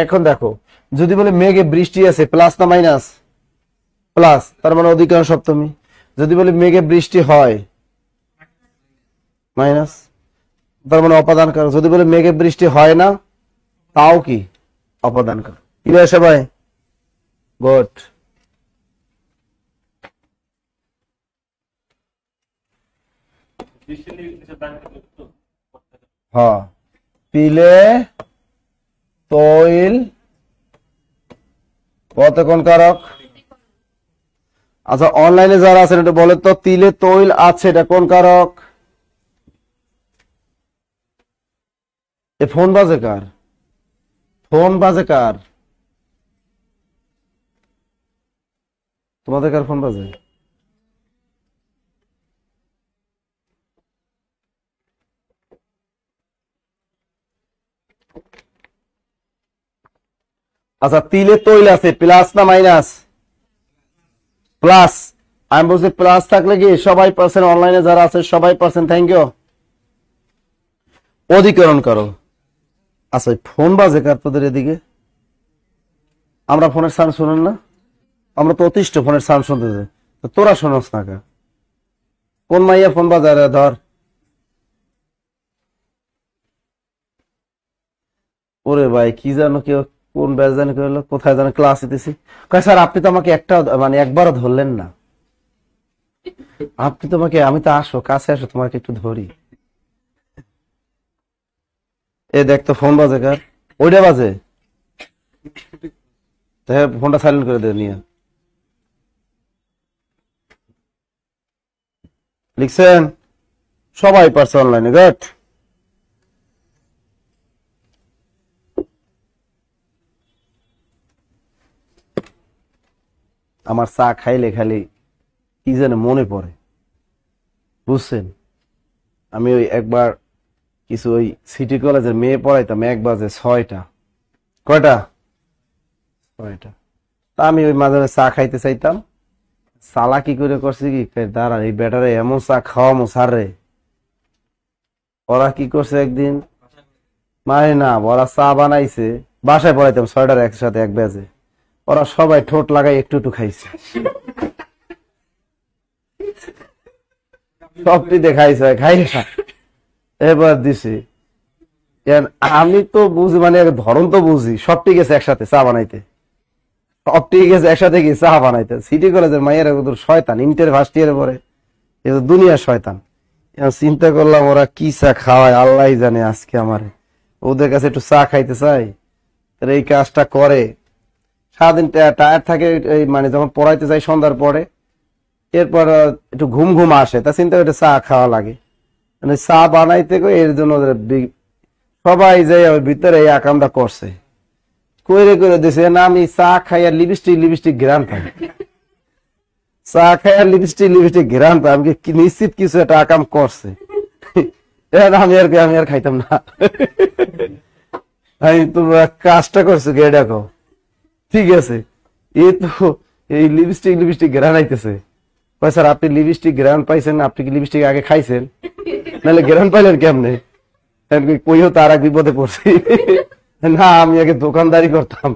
এখন দেখো, যদি বলে মেঘে বৃষ্টি আছে, প্লাস না মাইনাস? প্লাস, তার মানে অধিকরণ সপ্তমী। যদি বলি মেঘে বৃষ্টি হয়, মাইনাস, তার মানে অপাদান কারক। যদি বলে মেঘে বৃষ্টি হয় না, তাও কি? অপাদান কারক। ক্লিয়ার সবাই? গুড। হ্যাঁ, তিলে তৈল কত কোন কারক? আচ্ছা অনলাইনে যারা আছেন এটা বলে তো, তিলে তৈল আছে, এটা কোন কারক? এ ফোন বাজে কার? ফোন বাজে কার? তোমাদের কার ফোন বাজে? আচ্ছা তিলে তৈল আছে, প্লাস না মাইনাস? প্লাস। আমি বলছি প্লাস থাকলে কি সবাই পারছেন, অনলাইনে যারা আছে সবাই পারছেন, থ্যাংক ইউ। অধিকরণ করো। আচ্ছা ফোন বাজে কার তোদের এদিকে? আমরা ফোনের সাউন্ড শুনেন না? আমরা তো অতিষ্ঠ ফোনের সাউন্ড শুনতে, তোরা শোনস না কা? কোন মাইয়া ফোন বাজারে ধর। ওরে ভাই কি জানো কেউ কোন ব্যাচ জানি কেউ কোথায় জানো ক্লাস দিতেছি, স্যার আপনি তো আমাকে একটা মানে একবারও ধরলেন না, আপনি তোমাকে, আমি তো আসো কাছে আসো তোমাকে একটু ধরি। এ দেখ তো ফোন বাজে কার, ওইটা বাজে, ফোনটা সাইলেন্ট করে দে নিয়ে। লিখছেন সবাই পারছে অনলাইনে, গুড। আমার চা খাইলে খালি কি যেন মনে পড়ে, বুঝছেন। আমি ওই একবার কিছু ওই সিটি কলেজের মেয়ে পড়াইতাম, 1 বাজে 6টা, কয়টা 6টা, তা আমি ওই মাঝে মাঝে চা খাইতে চাইতাম, সালা কি করে করছে কি দাঁড়া এই বেটারে এমন চা খাওয়ামো স্যার রে। ওরা কি করছে একদিন, মানে না ওরা চা বানাইছে, বাসায় পড়াইতাম 6টার একসাথে 1 বাজে, ওরা সবাই ঠোঁট লাগাই একটু একটু খাইছে, সবটি দেখাইছে খাইছে, এবার দিছি। আমি তো বুঝি মানে ধরন তো বুঝি, সব ঠিক আছে একসাথে চা বানাইতে, সব ঠিক আছে একসাথে কি চা বানাইতে। সিটি কলেজের মাইয়ের শয়তান, ইন্টার ফার্স্ট ইয়ারে পরে দুনিয়া শয়তান। চিন্তা করলাম ওরা কি চা খাওয়ায় আল্লাহ জানে। আজকে আমার ওদের কাছে একটু চা খাইতে চাই, এই কাজটা করে। সারাদিন টায়ার থাকে, মানে যখন পড়াইতে যাই সন্ধ্যার পরে, এরপর একটু ঘুম ঘুম আসে, তা চিন্তা করে চা খাওয়া লাগে, মানে চা বানাইতে এর জন্য সবাই যাই ভিতরে এই আকামটা করছে, কইরে করে দিছে না। আমি চা খাই আর লিপস্টিক ঘ্রাণ পাই, চা খাই আর লিপস্টিক ঘ্রাণ পাই, আমি নিশ্চিত কিছু একটা আকাম করছে। আমি আর খাইতাম না, আমি তোমরা কাজটা করছো গে দেখো, ঠিক আছে। এ তো এই লিপস্টিক ঘ্রাণ আইতেছে, স্যার আপনি লিপস্টিক ঘ্রাণ পাইছেন, আপনি কি লিপস্টিক আগে খাইছেন, নাহলে ঘ্রাণ পাইলেন কেমনে? কইও তার এক বিপদে পড়ছি। না আমি আগে দোকানদারি করতাম,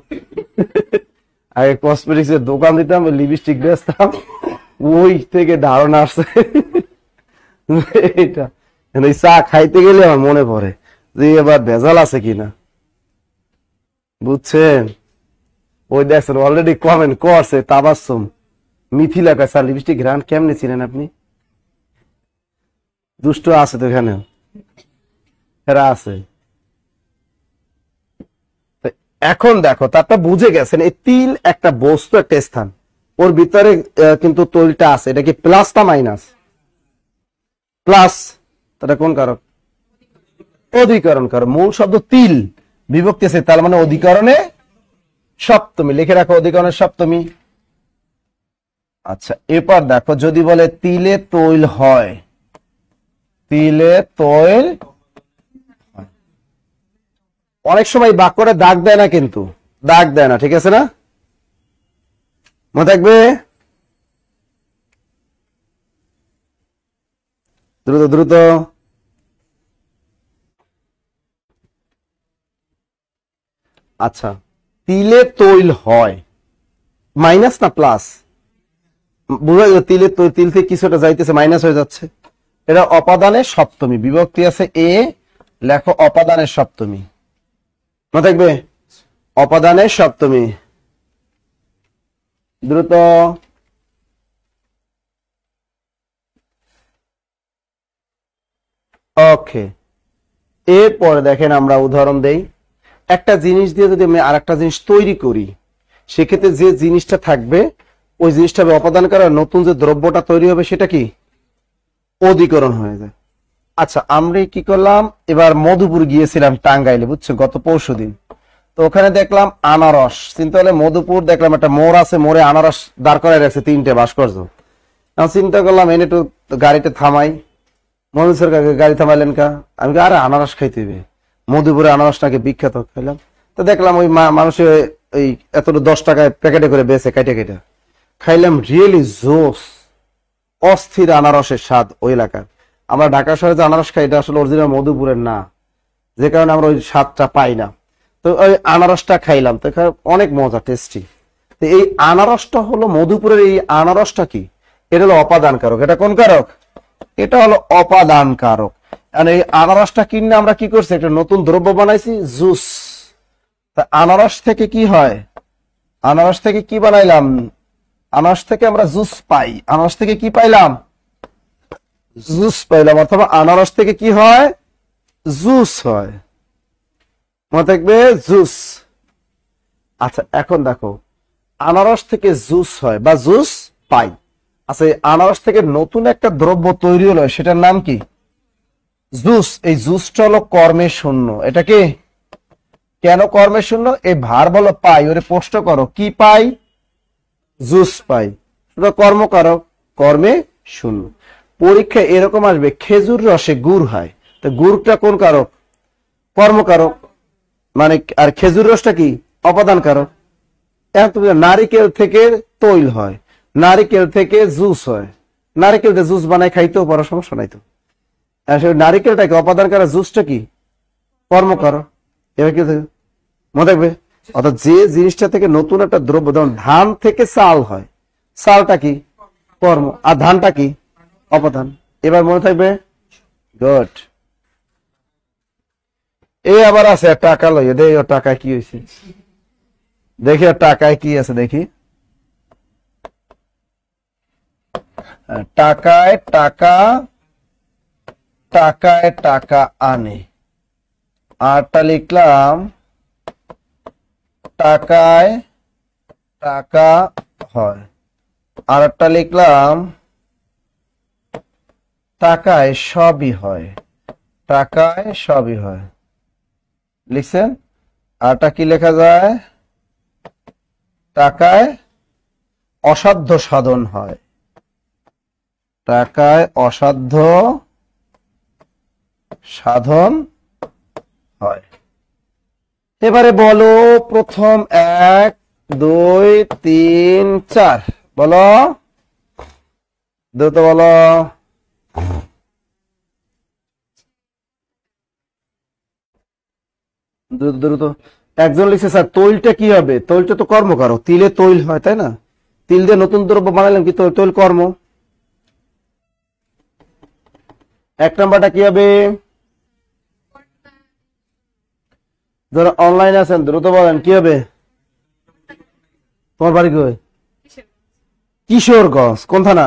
আগে কসমেটিক্স এর দোকান দিতাম, লিপস্টিক বেচতাম, ওই থেকে ধারণা আসছে এটা। এই চা খাইতে গেলে আমার মনে পড়ে যে এবার ভেজাল আছে কিনা, বুঝছেন। ওই দেখছেন অলরেডি কমেন্ট করছে তাবাসসুম মিথিলা, স্যার লিপস্টিক ঘ্রাণ কেমনে ছিলেন আপনি? দুষ্ট আছে তো এখানে, এরা আছে। এখন দেখো তারটা বুঝে গেছেন, এই তিল একটা বস্তু, একটা স্থান, ওর ভিতরে কিন্তু তৈলটা আছে, এটা কি প্লাস না মাইনাস? প্লাস। তাহলে কোন কারক? অধিকরণ কারক। মূল শব্দ তিল, বিভক্তি আছে, তার মানে অধিকরণে সপ্তমী, লিখে রাখো অধিকরণের সপ্তমী। আচ্ছা এরপর দেখো যদি বলে তিলে তৈল হয়, তিলে তৈল, অনেক সময় বাক্যটা দাগ দেয় না, কিন্তু দাগ দেয় না, ঠিক আছে না? মনে থাকবে, দ্রুত দ্রুত। আচ্ছা তিলে তৈল হয়, মাইনাস না প্লাস? বুঝা গেল, তিলে তিল থেকে কিছুটা যাইতেছে, মাইনাস হয়ে যাচ্ছে, এটা অপাদানের সপ্তমী, বিভক্তি আছে এ, লেখো অপাদানের সপ্তমী, মনে থাকবে অপাদানের সপ্তমী, দ্রুত। ওকে এরপরে দেখেন আমরা উদাহরণ দেই, একটা জিনিস দিয়ে যদি আমি আর একটা জিনিস তৈরি করি, সেক্ষেত্রে যে জিনিসটা থাকবে ওই জিনিসটা অপাদান করা, নতুন যে দ্রব্যটা তৈরি হবে সেটা কি অধিকরণ হয়ে যায়। আচ্ছা আমরা কি করলাম, এবার মধুপুর গিয়েছিলাম টাঙ্গাইলে, বুঝছো, গত পরশুদিন। তো ওখানে দেখলাম আনারস, চিন্তা হলে মধুপুর দেখলাম একটা মোড় আছে, মোড়ে আনারস দাঁড় করাই রাখছে 3টে ভাস্কর্য। চিন্তা করলাম এনে একটু গাড়িটা থামাই, মনুষ্যের কাছে গাড়ি থামাইলেন কা, আমি আরে আনারস খাইতে হবে, মধুপুরে আনারসটাকে বিখ্যাত, খাইলাম। তো দেখলাম ওই মানুষে এই এতটা 10 টাকায় প্যাকেটে করে বেছে কাইটা কাইটা খাইলাম, রিয়েলি জোস, অস্থির আনারসের স্বাদ ওই এলাকার। আমরা ঢাকা শহরে যে আনারস খাই এটা আসলে অরিজিনাল মধুপুরের না, যে কারণে আমরা ওই স্বাদটা পাই না। তো ওই আনারসটা খাইলাম, তো অনেক মজা, টেস্টি। তো এই আনারসটা হলো মধুপুরের, এই আনারসটা কি, এটা হলো অপাদান কারক। এটা কোন কারক? এটা হলো অপাদান কারক। এই আনারসটা কিনে আমরা কি করছি, একটা নতুন দ্রব্য বানাইছি, জুস। তা আনারস থেকে কি হয়, আনারস থেকে কি বানাইলাম, আনারস থেকে আমরা জুস পাই। আনারস থেকে কি পাইলাম, জুস পাইলাম, অথবা আনারস থেকে কি হয়, জুস হয়। মনে থাকবে, জুস। আচ্ছা এখন দেখো, আনারস থেকে জুস হয় বা জুস পাই। আচ্ছা এই আনারস থেকে নতুন একটা দ্রব্য তৈরি হলো, সেটার নাম কি, জুস। এই জুসটা হলো কর্মে শূন্য। এটা কি, কেন কর্মে শূন্য, এই ভার বলো পাই, ওরে প্রশ্ন করো কি পাই, জুস পাই। কর্ম কারো, কর্মে শূন্য। পরীক্ষা এরকম আসবে, খেজুর রসে গুড় হয়, তো গুড়টা কোন কারক, কর্মকারক। মানে আর খেজুর রসটা কি, অপাদান কারক। এখন তুমি নারিকেল থেকে তৈল হয়, নারিকেল থেকে জুস হয়, নারিকেল থেকে জুস বানাই খাইতেও পারো, সমস্যা নাই তো। নারিকেলটাকে অপাদান কারক, জুসটা কি কর্মকারক। এবার কি মনে থাকবে, অর্থাৎ যে জিনিসটা থেকে নতুন একটা দ্রব্য, যেমন ধান থেকে চাল হয়, চালটা কি কর্ম, আর ধানটা কি অপাদান। এবার মনে থাকবে, গুড। এই আবার আছে টাকা লইয়ে দে, ওর টাকায় কি হয়েছে দেখি, ওর টাকায় কি আছে দেখি। টাকায় টাকা, টাকায় টাকা আনে, আরটা লিখলাম টাকায় টাকা হয়, আর একটা লিখলাম টাকায় সবই হয়, টাকায় সবই হয়। লিখছেন, আরটা কি লেখা যায়, টাকায় অসাধ্য সাধন হয়, টাকায় অসাধ্য সাধন হয়। এবারে বলো প্রথম 1 2 3 4, বলো দ্রুত বলো। দ্রুত দ্রুত। একজন লিখছে স্যার তৈলটা কি হবে, তৈলটা তো কর্মকারক, তিলে তৈল হয় তাই না, তিল দিয়ে নতুন দ্রব্য বানাইলাম কি, তৈল কর্ম। 1 নাম্বারটা কি হবে, যারা অনলাইন আছেন দ্রুত বলেন কি হবে। তোমার বাড়ি কই, কিশোরগঞ্জ, কোন থানা,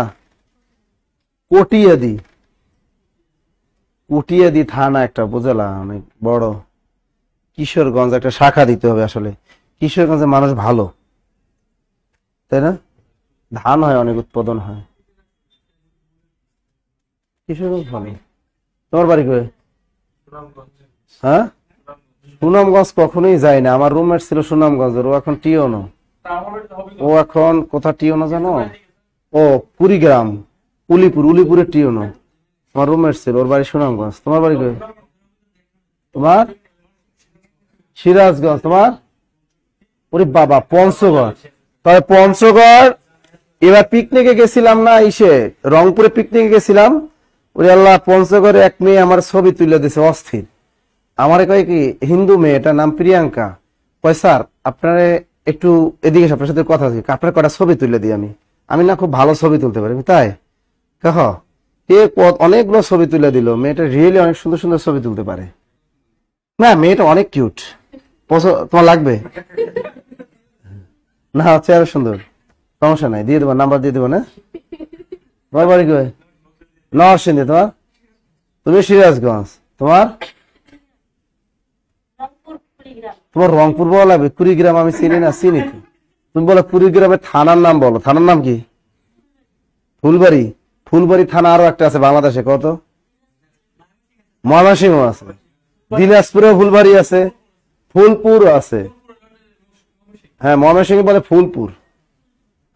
কটিয়াদি, কটিয়াদি থানা একটা বুঝলা, অনেক বড়। কিশোরগঞ্জ একটা শাখা দিতে হবে, আসলে কিশোরগঞ্জের মানুষ ভালো তাই না, ধান হয় অনেক, উৎপাদন হয়, কিশোরগঞ্জ ভালো। তোমার বাড়ি কই, হ্যাঁ সুনামগঞ্জ কখনোই যায় না, আমার রুমমেট ছিল সুনামগঞ্জের, ও এখন টিওনো, ও এখন কোথা টিওনো জানো, ও কুড়িগ্রাম, উলিপুর, উলিপুরের টিওনো, আমার রুমমেট ছিল, ওর বাড়ি সুনামগঞ্জ। তোমার বাড়ি কই, তোমার সিরাজগঞ্জ, তোমার ওরে বাবা পঞ্চগড়, তবে পঞ্চগড়। এবার পিকনিকে গেছিলাম না, ইসে রংপুরে পিকনিকে গেছিলাম, ওরে আল্লাহ পঞ্চগড়ে এক মেয়ে আমার ছবি তুলে দিছে অস্থির। আমার কয় কি হিন্দু মেয়ে, এটার নাম প্রিয়াঙ্কা, কয় স্যার আপনারা একটু এদিকে আপনার সাথে কথা আছে, আপনার কটা ছবি তুলে দিই আমি, আমি না খুব ভালো ছবি তুলতে পারি, তাই কহ কে অনেকগুলো ছবি তুলে দিল, মেয়েটা রিয়েলি অনেক সুন্দর সুন্দর ছবি তুলতে পারে, না মেয়েটা অনেক কিউট, তোমার লাগবে না, হচ্ছে আরো সুন্দর, সমস্যা নাই, দিয়ে দেবো, নাম্বার দিয়ে দেবো না। তোমার বাড়ি কই, নরসিংদী, তোমার, তুমি সিরাজগঞ্জ, তোমার, তোমার রংপুর বলা লাগবে, কুড়িগ্রাম আমি চিনি না, চিনি তো, তুমি বলো কুড়িগ্রামের থানার নাম বলো, থানার নাম কি, ফুলবাড়ি, ফুলবাড়ি থানা আরো একটা আছে বাংলাদেশে, কত, ময়মনসিংহ আছে, দিনাজপুরে ফুলবাড়ি আছে, ফুলপুর আছে, হ্যাঁ ময়মনসিংহ বলে ফুলপুর।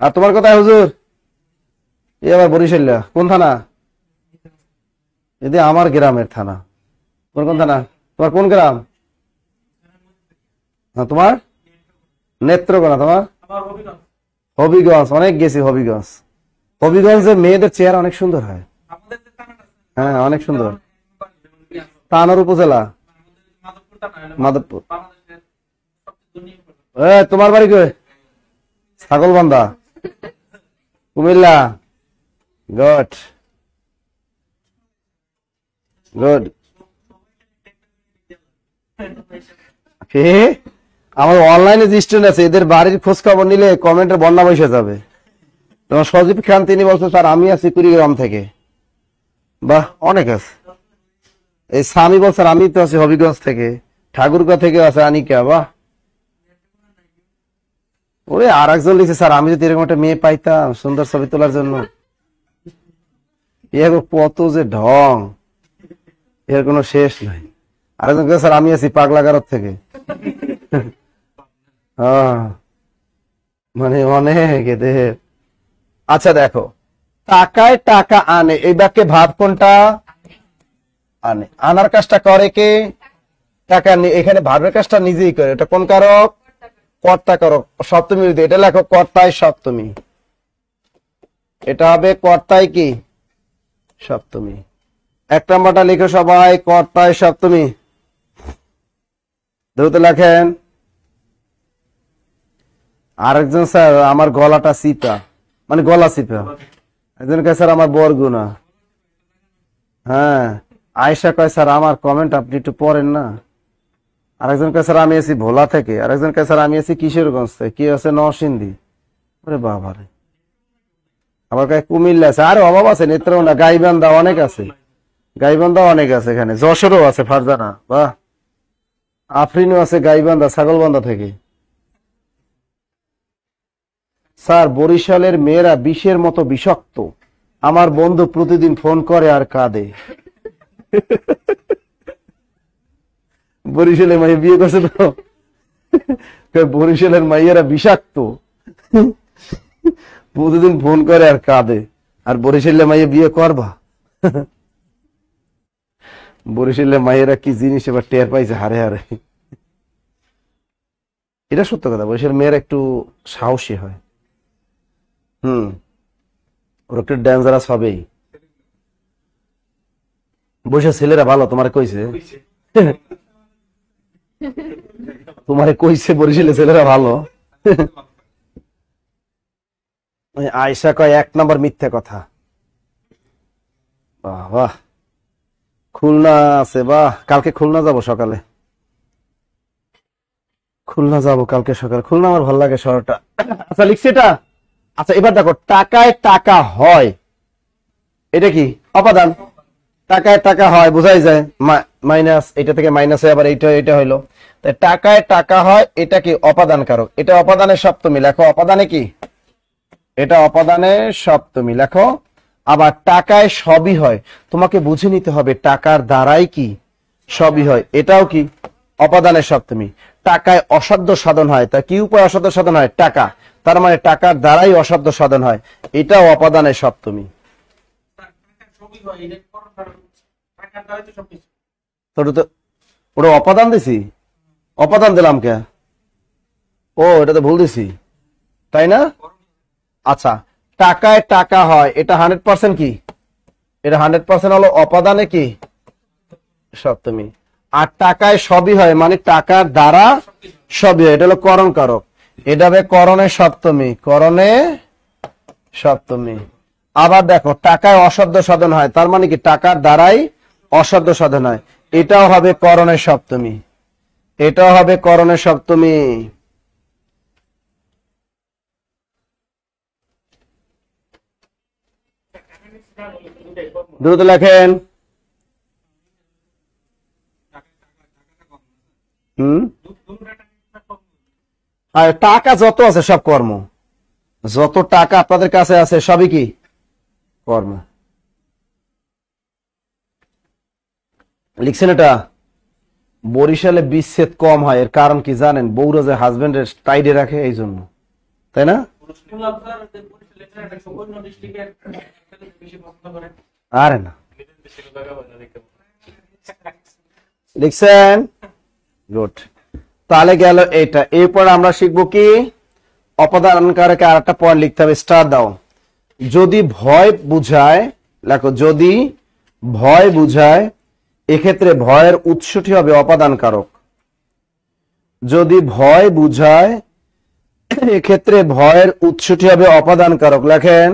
আর তোমার কোথায় হুজুর, এ আবার বরিশাল্লা, কোন থানা, এদি আমার গ্রামের থানা, তোমার কোন থানা, তোমার কোন গ্রাম, হ্যাঁ তোমার নেত্রকোনা, তোমার হবিগঞ্জ, অনেক গেছি হবিগঞ্জ, হবিগঞ্জের মেয়েদের চেহারা অনেক সুন্দর হয়, হ্যাঁ অনেক সুন্দর। তানোর উপজেলা, মাধবপুর। তোমার বাড়ি কই, ছাগলবান্ধা, কুমিল্লা, গট। গুড। আমার অনলাইনে যে স্টুডেন্ট আছে এদের বাড়ির খোঁজ খবর নিলে কমেন্টের বন্যা বসে যাবে। তোমার সজীব খান তিনি বলছেন স্যার আমি আছি কুড়িগ্রাম থেকে। বাহ, অনেক আছে। এই স্বামী বলছেন আমি তো আছি হবিগঞ্জ থেকে, ঠাকুরগাঁ থেকে আছে আনিকা। বাহ। ওরে আর একজন লিখছে স্যার আমি যদি এরকম একটা মেয়ে পাইতাম সুন্দর ছবি তোলার জন্য। কত যে ঢং, এর কোনো শেষ নাই। আরেকজন স্যার আমি আছি পাগলাগারত থেকে। মানে অনেক এদের। আচ্ছা দেখো, টাকায় টাকা আনে, এই বাক্যে ভাব কোনটা? আনে। আনার কাজটা করে কে? টাকা। এখানে ভাবের কাজটা নিজেই করে। এটা কোন কারক? কর্তা কারক। সপ্তমী, এটা লেখো কর্তায় সপ্তমী। এটা হবে কর্তায় কি? সপ্তমী। এক নাম্বারটা লিখো সবাই, কর্তায় সপ্তমী। দ্রুত লেখেন। আরেকজন স্যার আমার গলাটা চিপা, মানে গলা চিপা। একজন কে স্যার আমার বরগুনা। হ্যাঁ, আয়েশা কয় স্যার আমার কমেন্ট আপনি একটু পড়েন না। আরেকজন কে স্যার আমি আছি ভোলা থেকে। আরেকজন কে স্যার আমি আছি কিশোরগঞ্জ থেকে। কি আছে নরসিংদী। ওরে বাবারে। আবার কয় কুমিল্লা আছে। আরে অভাব আছে, নেত্রকোনা, গাইবান্ধা অনেক আছে। গাইবান্ধা অনেক আছে, এখানে যশোরও আছে ফারজানা। বাহ। আফরিনও আছে গাইবান্ধা, ছাগলবান্ধা থেকে। স্যার বরিশালের মেয়েরা বিষের মতো বিষাক্ত, আমার বন্ধু প্রতিদিন ফোন করে আর কাঁদে। বরিশালের মাইয়া বিয়ে করছে তো, বরিশালের মাইয়েরা বিষাক্ত, প্রতিদিন ফোন করে আর কাঁদে। আর বরিশালের মাইয়া বিয়ে করবা? বরিশালের মাইয়েরা কি জিনিস এবার টের পাইছে হারে হারে। এটা সত্য কথা, বরিশালের মেয়েরা একটু সাহসী হয়। ওর একটু ডেঞ্জারাস হবেই। বসে ছেলেরা ভালো, তোমার কইছে? তোমারে কইছে বরিশালে ছেলেরা ভালো? আয়েশা কয় এক নম্বর মিথ্যা কথা। বাহ বাহ। খুলনা আছে। বাহ, কালকে খুলনা যাব সকালে। খুলনা যাব কালকে সকালে। খুলনা আমার ভালো লাগে শহরটা। আচ্ছা লিখছি এটা। আচ্ছা এবার দেখো, টাকায় টাকা হয়, এটা কি? অপাদান। টাকায় টাকা হয় বোঝাই যায়, মাইনাস, এটা থেকে মাইনাস হয়ে আবার এইটা এটা হইলো। তাই টাকায় টাকা হয়, এটা কি? অপাদান কারক। এটা অপাদানের সপ্তমী, লেখো অপাদানে কি? এটা অপাদানের সপ্তমী, লেখো। আবার টাকায় সবই হয়, তোমাকে বুঝে নিতে হবে টাকার দ্বারাই কি সবই হয়, এটাও কি? অপাদানের সপ্তমী। টাকায় অসাধ্য সাধন হয়, তা কি উপায় অসাধ্য সাধন হয়? টাকা। তার মানে টাকার দ্বারাই অসাধ্য সাধন হয়, এটাও অপাদানের সপ্তমী। ওটা অপাদান দিছি, অপাদান দিলাম কে? ও এটা তো ভুল দিছি, তাই না? আচ্ছা, টাকায় টাকা হয়, এটা 100% কি? এটা 100% হলো অপাদানে কি? সপ্তমী। আর টাকায় সবই হয় মানে টাকার দ্বারা সবই হয়, এটা হলো করণ কারক। এটা হবে করণে সপ্তমী, করণে সপ্তমী। আবার দেখো, টাকায় অসাধ্য সাধন হয়, তার মানে কি? টাকার দ্বারাই অসাধ্য সাধন হয়, এটাও হবে করণে সপ্তমী, এটাও হবে করণে সপ্তমী। দ্রুত লেখেন। আর টাকা যত আছে সব কর্ম, যত টাকা আপনাদের কাছে আছে সবই কি? কর্ম। লিখছেন এটা। বরিশালে বিচ্ছেদ কম হয়, এর কারণ কি জানেন? বউরা যে হাজবেন্ডের টাইডে রাখে, এই জন্য, তাই না? আরে না, লিখছেন। গুড। তাহলে গেল এটা। এরপর আমরা শিখবো কি? অপাদান কারকে আর একটা পয়েন্ট লিখতে হবে, স্টার দাও। যদি ভয় বুঝায়, লেখো যদি ভয় বুঝায়, এক্ষেত্রে ভয়ের উৎসটি হবে অপাদান কারক। যদি ভয় বুঝায়, এক্ষেত্রে ভয়ের উৎসটি হবে অপাদান কারক। লেখেন।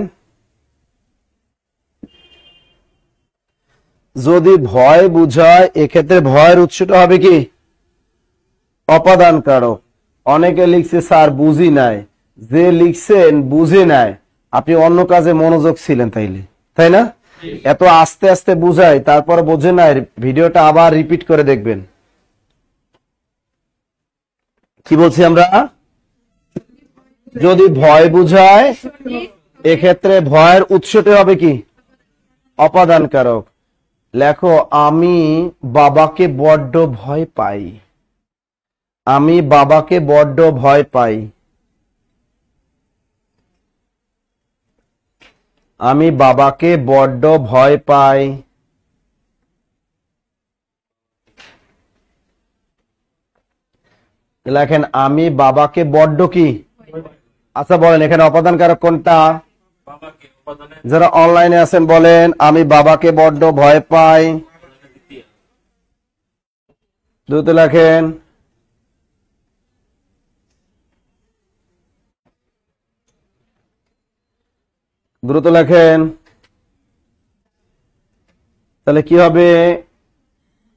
যদি ভয় বুঝায় এক্ষেত্রে ভয়ের উৎসটা হবে কি অপাদান কারক। অনেকে লিখছে স্যার বুঝি নাই, যে লিখছেন বুঝে নাই, আপনি অন্য কাজে মনোযোগ ছিলেন তাইলে, তাই না? এত আস্তে আস্তে বুঝাই তারপর বোঝে নাই, ভিডিওটা আবার রিপিট করে দেখবেন। কি বলছি আমরা? যদি ভয় বুঝায় এক্ষেত্রে ভয়ের উৎসটি হবে কি অপাদান কারক। লেখো আমি বাবাকে বড্ড ভয় পাই। আমি বাবাকে বড্ড ভয় পাই। আমি বাবাকে বড্ড ভয় পাই। লেখেন আমি বাবাকে বড্ড কি। আচ্ছা বলেন এখানে অপাদান কারক কোনটা? যারা অনলাইনে আছেন বলেন আমি বাবাকে বড্ড ভয় পাই। দ্রুত লেখেন। দ্রুত লেখেন। তাহলে কি হবে?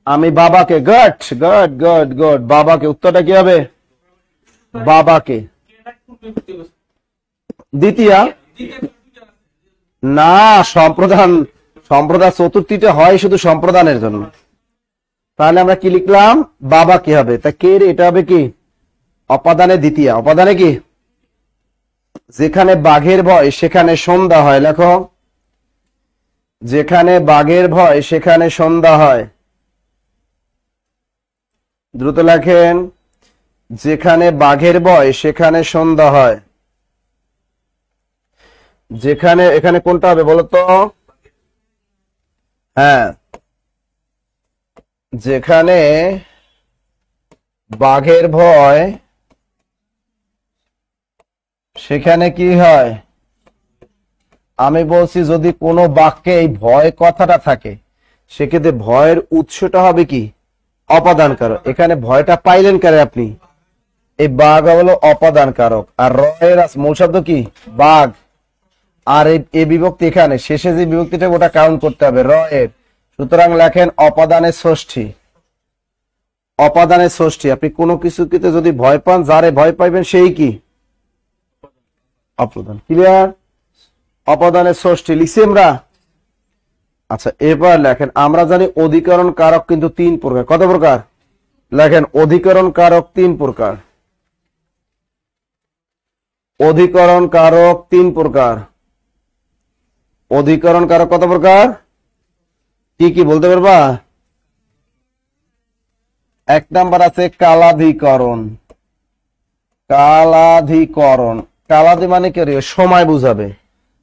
আমি বাবাকে গড গড গড গড বাবাকে, উত্তরটা কি হবে? বাবাকে। দ্বিতীয় না, সম্প্রদান, সম্প্রদান চতুর্থীটা হয় শুধু সম্প্রদানের জন্য। তাহলে আমরা কি লিখলাম? বাবা কি হবে? তা কে রে, এটা হবে কি অপাদানে দ্বিতীয়। অপাদানে কি? যেখানে বাঘের ভয় সেখানে সন্ধ্যা হয়। লেখো যেখানে বাঘের ভয় সেখানে সন্ধ্যা হয়। দ্রুত লেখেন। যেখানে বাঘের ভয় সেখানে সন্ধ্যা হয়। যেখানে, এখানে কোনটা হবে বলতো? হ্যাঁ, যেখানে বাঘের ভয় সেখানে কি হয়? আমি বলছি যদি কোনো বাক্যে এই ভয় কথাটা থাকে সেক্ষেত্রে ভয়ের উৎসটা হবে কি অপাদান কারক। এখানে ভয়টা পাইলেন কারে আপনি? এই বাঘ হলো অপাদান কারক, আর রয়ের মূল শব্দ কি বাঘ, আর এই বিভক্তি এখানে শেষে যে বিভক্তিটা ওটা কাউন্ট করতে হবে রয়ের। সুতরাং লেখেন অপাদানের ষষ্ঠী। অপাদানের ষষ্ঠী। আপনি কোনো কিছুকে যদি ভয় পান, যারে ভয় পাইবেন সেই কি অপাদান। ক্লিয়ার? অপাদানের ষষ্ঠী লিখছি আমরা। আচ্ছা এবার লেখেন, আমরা জানি অধিকরণ কারক কিন্তু তিন প্রকার। কত প্রকার? লেখেন অধিকরণ কারক তিন প্রকার। অধিকরণ কারক তিন প্রকার। অধিকরণ কারক কত প্রকার? কি কি বলতে পারবা? এক নাম্বার আছে কালাধিকরণ। কালাধিকরণ, কালাদি মানে কি? সময় বুঝাবে,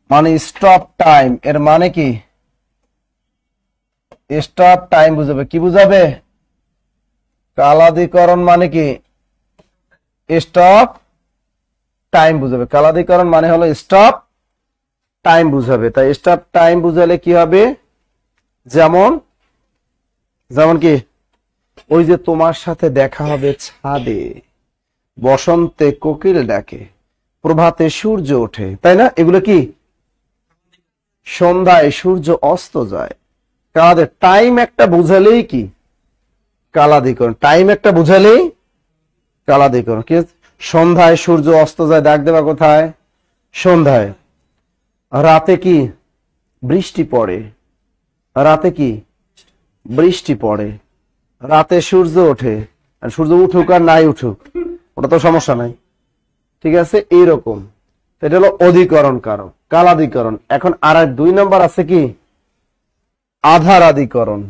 মানে স্টপ টাইম। এর মানে কি? স্টপ টাইম বুঝাবে। কি বুঝাবে? কালাধিকরণ মানে কি? স্টপ টাইম বুঝাবে। কালাধিকরণ মানে হলো স্টপ টাইম বুঝাবে। তাই স্টপ টাইম বুঝালে কি হবে? যেমন, যেমন কি ওই যে তোমার সাথে দেখা হবে ছাদে, বসন্তে কোকিল ডাকে, প্রভাতে সূর্য ওঠে, তাই না? এগুলো কি? সন্ধ্যায় সূর্য অস্ত যায়। কাদের টাইম একটা বুঝালেই কি কালাধিকরণ। টাইম একটা বুঝালেই কালাধিকরণ। কি? সন্ধ্যায় সূর্য অস্ত যায়, ডাক দেবা কোথায়? সন্ধ্যায়। রাতে কি বৃষ্টি পড়ে। রাতে কি বৃষ্টি পড়ে। রাতে সূর্য ওঠে। আর সূর্য উঠুক আর নাই উঠুক ওটা তো সমস্যা নাই, ঠিক আছে? এইরকম। এটা হলো অধিকরণ কারক, কালাধিকরণ। এখন আর দুই নম্বর আছে কি আধারাধিকরণ।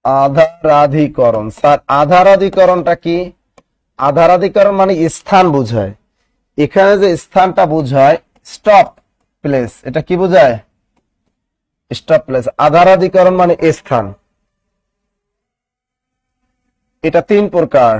আধারাধিকরণ। স্যার আধারাধিকরণটা কি? আধারাধিকরণ মানে স্থান বুঝায়। এখানে যে স্থানটা বুঝায় স্টপ প্লেস, এটা কি বুঝায়? Stop place. আধারাধিকরণ মানে স্থান। এটা তিন প্রকার।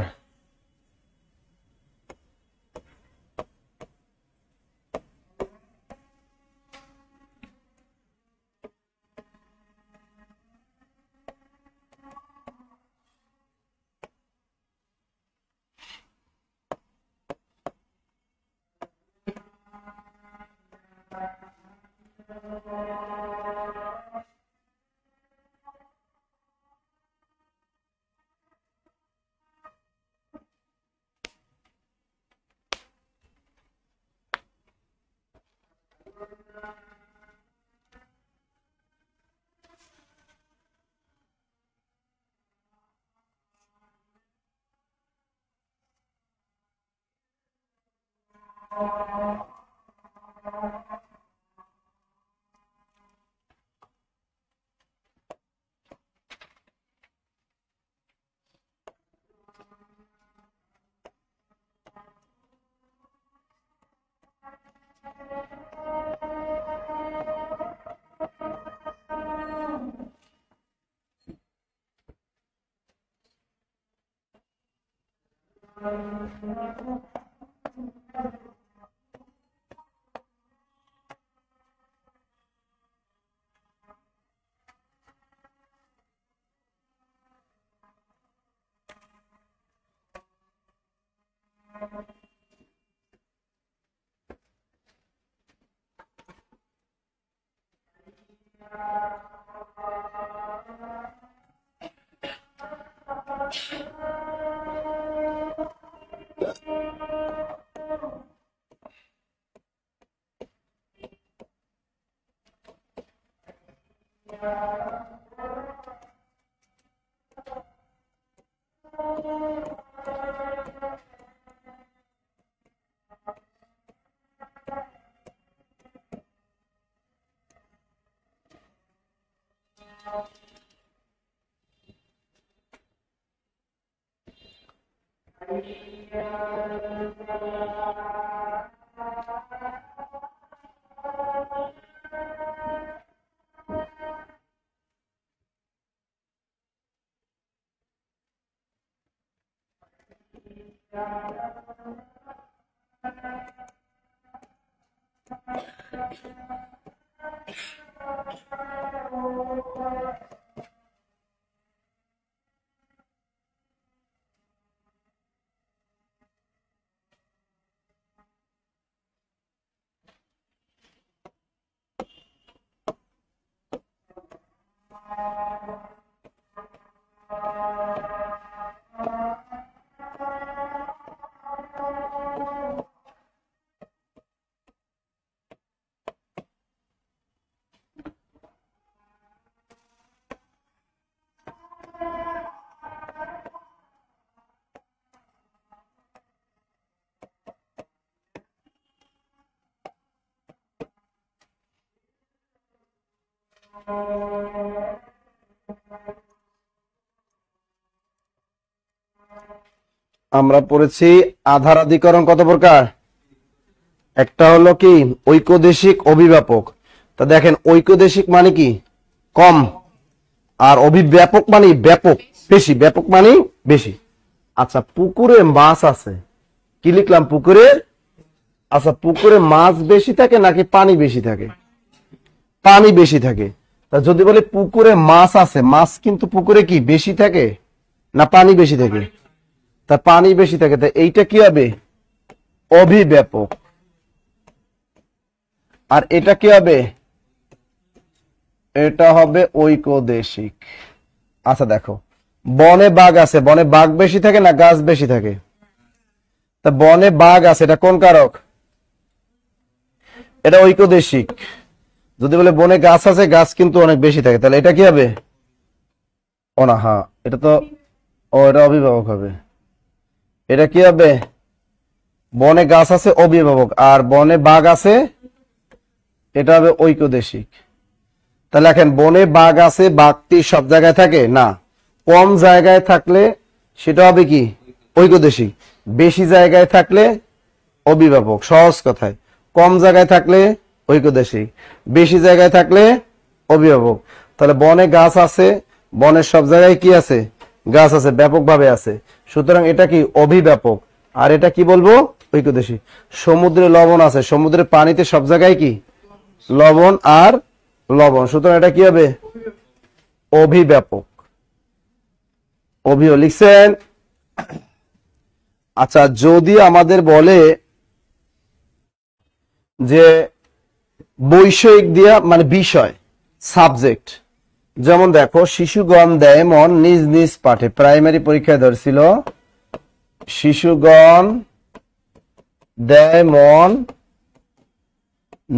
আমরা পড়েছি আধারাধিকরণ কত প্রকার। একটা হলো কি ঐকদেশিক, অভিব্যাপক। তা দেখেন ঐকদেশিক মানে কি কম, আর অভিব্যাপক মানে ব্যাপক বেশি, ব্যাপক মানে বেশি। আচ্ছা পুকুরে মাছ আছে, কি লিখলাম পুকুরে। আচ্ছা পুকুরে মাছ বেশি থাকে নাকি পানি বেশি থাকে? পানি বেশি থাকে। তা যদি বলে পুকুরে মাছ আছে, মাছ কিন্তু পুকুরে কি বেশি থাকে না পানি বেশি থাকে? তা পানি বেশি থাকে। তা এইটা কি হবে অভিব্যাপক, আর এটা কি হবে? এটা হবে ঐকদেশিক। আচ্ছা দেখো বনে বাঘ আছে, বনে বাঘ বেশি থাকে না গাছ বেশি থাকে? তা বনে বাঘ আছে, এটা কোন কারক? এটা ঐকদেশিক। যদি বলে বনে গাছ আছে, গাছ কিন্তু অনেক বেশি থাকে, তাহলে এটা কি হবে? ও না, হ্যাঁ এটা তো, ও এটা অভিভাবক হবে। এটা কি হবে? বনে গাছ আছে অভিভাবক, আর বনে বাঘ আছে এটা হবে ঐকদেশিক। তাহলে এখন বনে বাঘ আছে, বাঘটি সব জায়গায় থাকে না, কম জায়গায় থাকলে সেটা হবে কি ঐকদেশিক, বেশি জায়গায় থাকলে অভিভাবক। সহজ কথায় কম জায়গায় থাকলে ঐকদেশিক, বেশি জায়গায় থাকলে অভিভাবক। তাহলে বনে গাছ আছে, বনের সব জায়গায় কি আছে? গাছ আছে, ব্যাপকভাবে আছে, সুতরাং এটা কি অভিব্যাপক। আর এটা কি বলবো ঐকদেশিক। সমুদ্রে লবণ আছে, সমুদ্রের পানিতে সব জায়গায় কি লবণ আর লবণ, সুতরাং এটা কি হবে অভিব্যাপক। অভিও লিখছেন। আচ্ছা যদি আমাদের বলে যে বৈষয়িক দিয়া মানে বিষয় সাবজেক্ট, যেমন দেখো শিশুগণ দেয় মন নিজ নিজ পাঠে, প্রাইমারি পরীক্ষায় ধরছিল শিশুগণ দেয় মন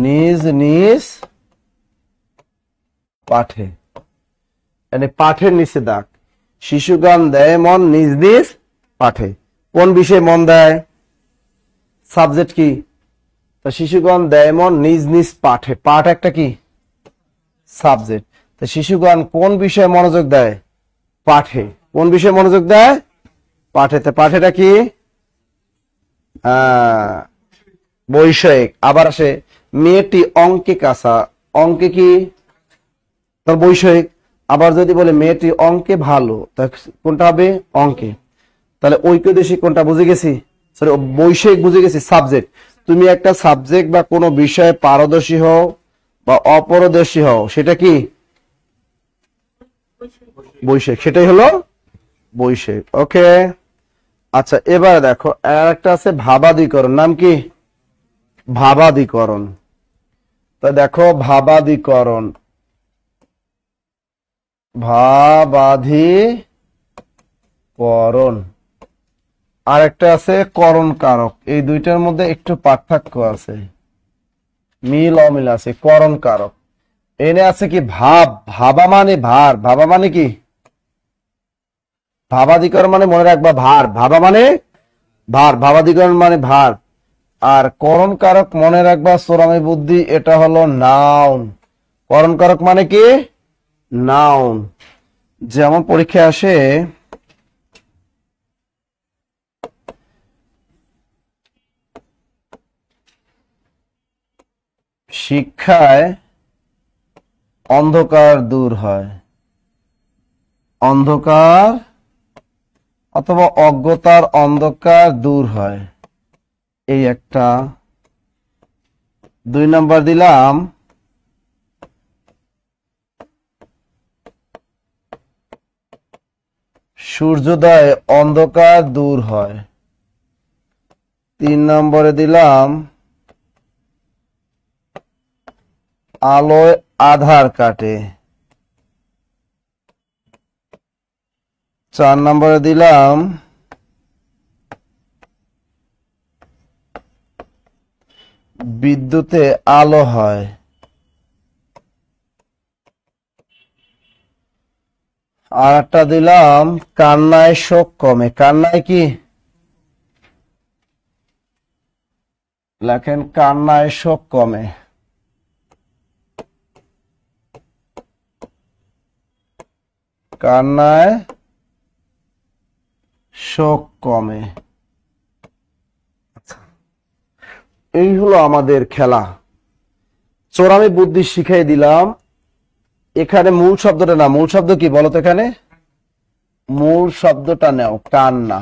নিজ নিজ পাঠে, মানে পাঠের নিচে দাগ, শিশুগণ দেয় মন নিজ নিজ পাঠে। কোন বিষয়ে মন দেয়? সাবজেক্ট কি তা শিশুগণ দেয়মন নিজ নিজ পাঠে, পাঠ একটা কি সাবজেক্ট। তো শিশুগণ কোন বিষয়ে মনোযোগ দেয়? পাঠে। কোন বিষয়ে মনোযোগ দেয়? পাঠে। তো পাঠেটা কি বৈষয়িক। আবার আসে মেয়েটি অঙ্কে কাঁচা, অঙ্কে কি তার বৈষয়িক। আবার যদি বলে মেয়েটি অঙ্কে ভালো, তা কোনটা হবে? অঙ্কে। তাহলে ঐক্যদেশী কোনটা বুঝে গেছি, সরি বৈষয়িক বুঝে গেছি, সাবজেক্ট। তুমি একটা সাবজেক্ট বা কোনো বিষয়ে পারদর্শী হও বা অপারদর্শী হও, সেটা কি বৈষয়িক, সেটাই হলো বৈষয়িক। ওকে, আচ্ছা এবার দেখো আর একটা আছে ভাবাদিকরণ। নাম কি? ভাবাদিকরণ। তো দেখো ভাবাদিকরণ, ভাবাধিকরণ। আর একটা আছে করণ কারক। এই দুইটার মধ্যে একটু পার্থক্য আছে, মিল অমিল আছে। করণ কারক এনে আছে কি ভাব, ভাবা মানে ভার, ভাবা মানে কি ভাবাধিকরণ মানে মনে রাখবা ভার, ভাবা মানে ভার, ভাবাধিকরণ মানে ভার। আর করণ কারক মনে রাখবা চোরামি বুদ্ধি, এটা হলো নাউন। করণ কারক মানে কি নাউন। যেমন পরীক্ষায় আসে শিক্ষায় অন্ধকার দূর হয়, অন্ধকার অথবা অজ্ঞতার অন্ধকার দূর হয়, এই একটা। 2 নাম্বার দিলাম সূর্যোদয় অন্ধকার দূর হয়। 3 নম্বরে দিলাম আলোয় আধার কাটে। 4 নম্বরে দিলাম বিদ্যুতে আলো হয়। আর একটা দিলাম কান্নায় শোক কমে। কান্নায় কি লেখেন? কান্নায় শোক কমে। কান্নায় শোক কমে। এই হলো আমাদের খেলা। চোরামি বুদ্ধি শিখাই দিলাম। এখানে মূল শব্দটা না, মূল শব্দ কি বলতো? এখানে মূল শব্দটা নেও, কান্না।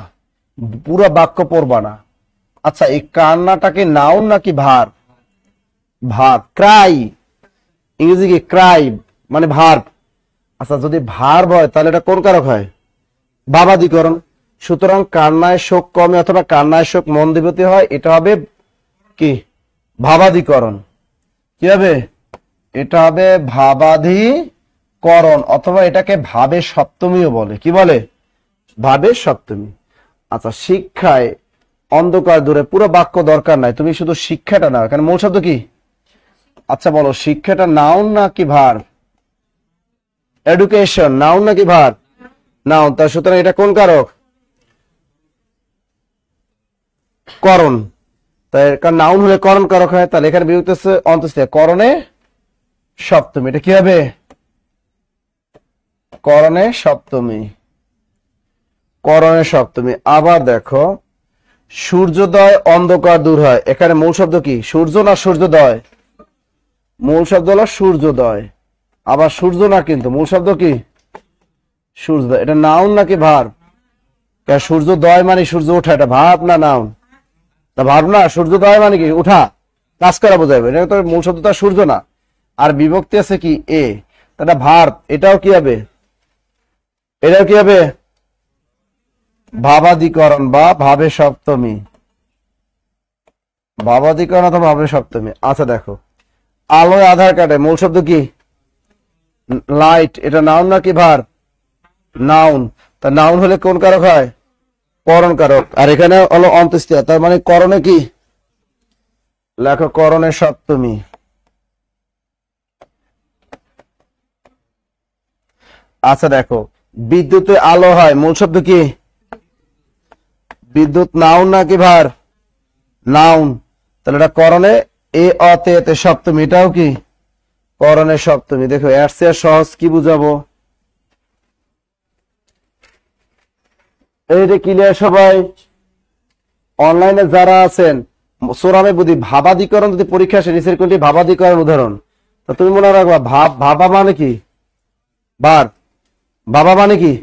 পুরো বাক্য পড়বা না। আচ্ছা এই কান্নাটাকে নাউন নাকি ভার? ভার। ক্রাই, ইংরেজি কি ক্রাই মানে ভার। আচ্ছা যদি ভার হয় তাহলে এটা কোন কারক হয়? ভাবাদিকরণ। সুতরাং কান্নায় শোক কমে অথবা কান্নায় শোক মন্দীভূতি হয়, এটা হবে কি ভাবাদিকরণ। কি হবে? এটা হবে ভাবাধিকরণ, অথবা এটাকে ভাবে সপ্তমীও বলে। কি বলে? ভাবে সপ্তমী। আচ্ছা শিক্ষায় অন্ধকার দূরে, পুরো বাক্য দরকার নাই, তুমি শুধু শিক্ষাটা নাও। এখানে মূল শব্দ কি? আচ্ছা বলো শিক্ষাটা নাউন নাকি ভার? এডুকেশন নাউন নাকি ভার? নাউন। তা সুতরাং এটা কোন কারক? করণ। তাই কারণ নাউন হলে করণ কারক হয়। তাহলে এখানে বিভক্তি হচ্ছে অন্তঃস্থিত করণে সপ্তমী। এটা কি হবে? করণে সপ্তমী। করণে সপ্তমী। আবার দেখো সূর্যোদয় অন্ধকার দূর হয়। এখানে মূল শব্দ কি? সূর্য না সূর্যোদয়? মূল শব্দ হলো সূর্যোদয়। আবার সূর্য না, কিন্তু মূল শব্দ কি? সূর্যোদয়। এটা নাউন নাকি ভার? সূর্যোদয় মানে সূর্য ওঠা, এটা ভাব না নাউন? তা ভাব না। সূর্যোদয় মানে কি? উঠা, কাজ করা বোঝাবে। এটা তো মূল শব্দটা সূর্য না। আর বিভক্তি আছে কি? এ। এটা ভার। এটাও কি হবে? এটাও কি হবে? ভাবাদিকরণ বা ভাবে সপ্তমী। ভাবাদিকরণ অথবা ভাবে সপ্তমী। আচ্ছা দেখো আলোয় আধার কাটে, মূল শব্দ কি? লাইট। এটা নাউন নাকি ভার? নাউন। তা নাউন হলে কোন কারক হয়? করণ কারক। আর এখানে হলো অন্তঃস্থিত, তার মানে করণে কি? লেখো করণে সপ্তমী। আচ্ছা দেখো বিদ্যুতে আলো হয়, মূল শব্দ কি? বিদ্যুৎ নাউন নাকি ভার? নাউন। তাহলে এটা করণে এ অতে এতে সপ্তমী, এটাও কি করণের সপ্তমী। দেখো এর চেয়ে সহজ কি বুঝাবো, এইটা ক্লিয়ার সবাই? অনলাইনে যারা আছেন সোরামে বুদ্ধি ভাবাদিকরণ যদি পরীক্ষা আসে নিচের কোনটি ভাবাদিকরণ উদাহরণ, তো তুমি মনে রাখবা ভাবা মানে কি ভার, ভাবা মানে কি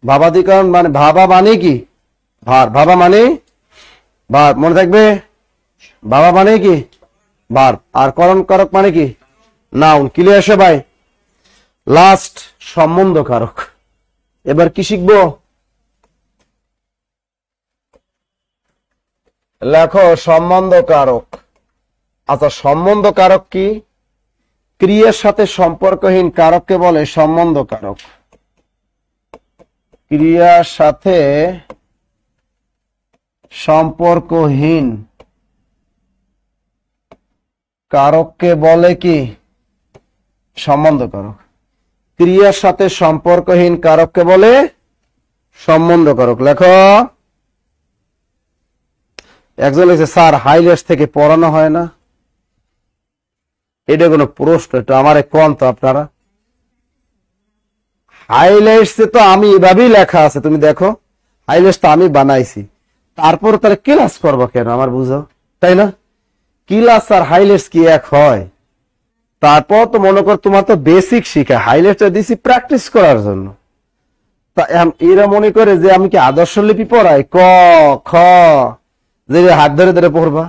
ভাবাদিকরণ, মানে ভাবা মানে কি ভার, ভাবা মানে ভার, মনে থাকবে। ভাবা মানে কি ভার, আর করণ কারক মানে কি নাউন। ক্লিয়ার সবাই? লাস্ট সম্বন্ধ কারক। এবার কি শিখবো, লেখো সম্বন্ধ কারক। আচ্ছা সম্বন্ধ কারক কি? ক্রিয়ার সাথে সম্পর্কহীন কারককে বলে সম্বন্ধ কারক। ক্রিয়ার সাথে সম্পর্কহীন কারককে বলে কি সম্বন্ধ কারক। ক্রিয়ার সাথে সম্পর্কহীন কারককে বলে সম্বন্ধ কারক। লেখো। একজন লিখছে স্যার হাইলেটস থেকে পড়ানো হয় না, এটা কোনো প্রশ্ন? এটা আমার কোন তো আপনারা হাইলাইটস তো আমি এভাবেই লেখা আছে, তুমি দেখো হাইলাইটস তো আমি বানাইছি, তারপর তাহলে ক্লাস করবো কেন আমার বুঝো, তাই না? ক্লাস আর হাইলাইটস কি এক হয়? তারপর তো মনে কর তোমার তো বেসিক শিখা, হাইলাইটসটা দিছি প্র্যাকটিস করার জন্য। তা এরা মনে করে যে আমি কি আদর্শ লিপি পড়াই, ক খ যে হাত ধরে ধরে পড়বা।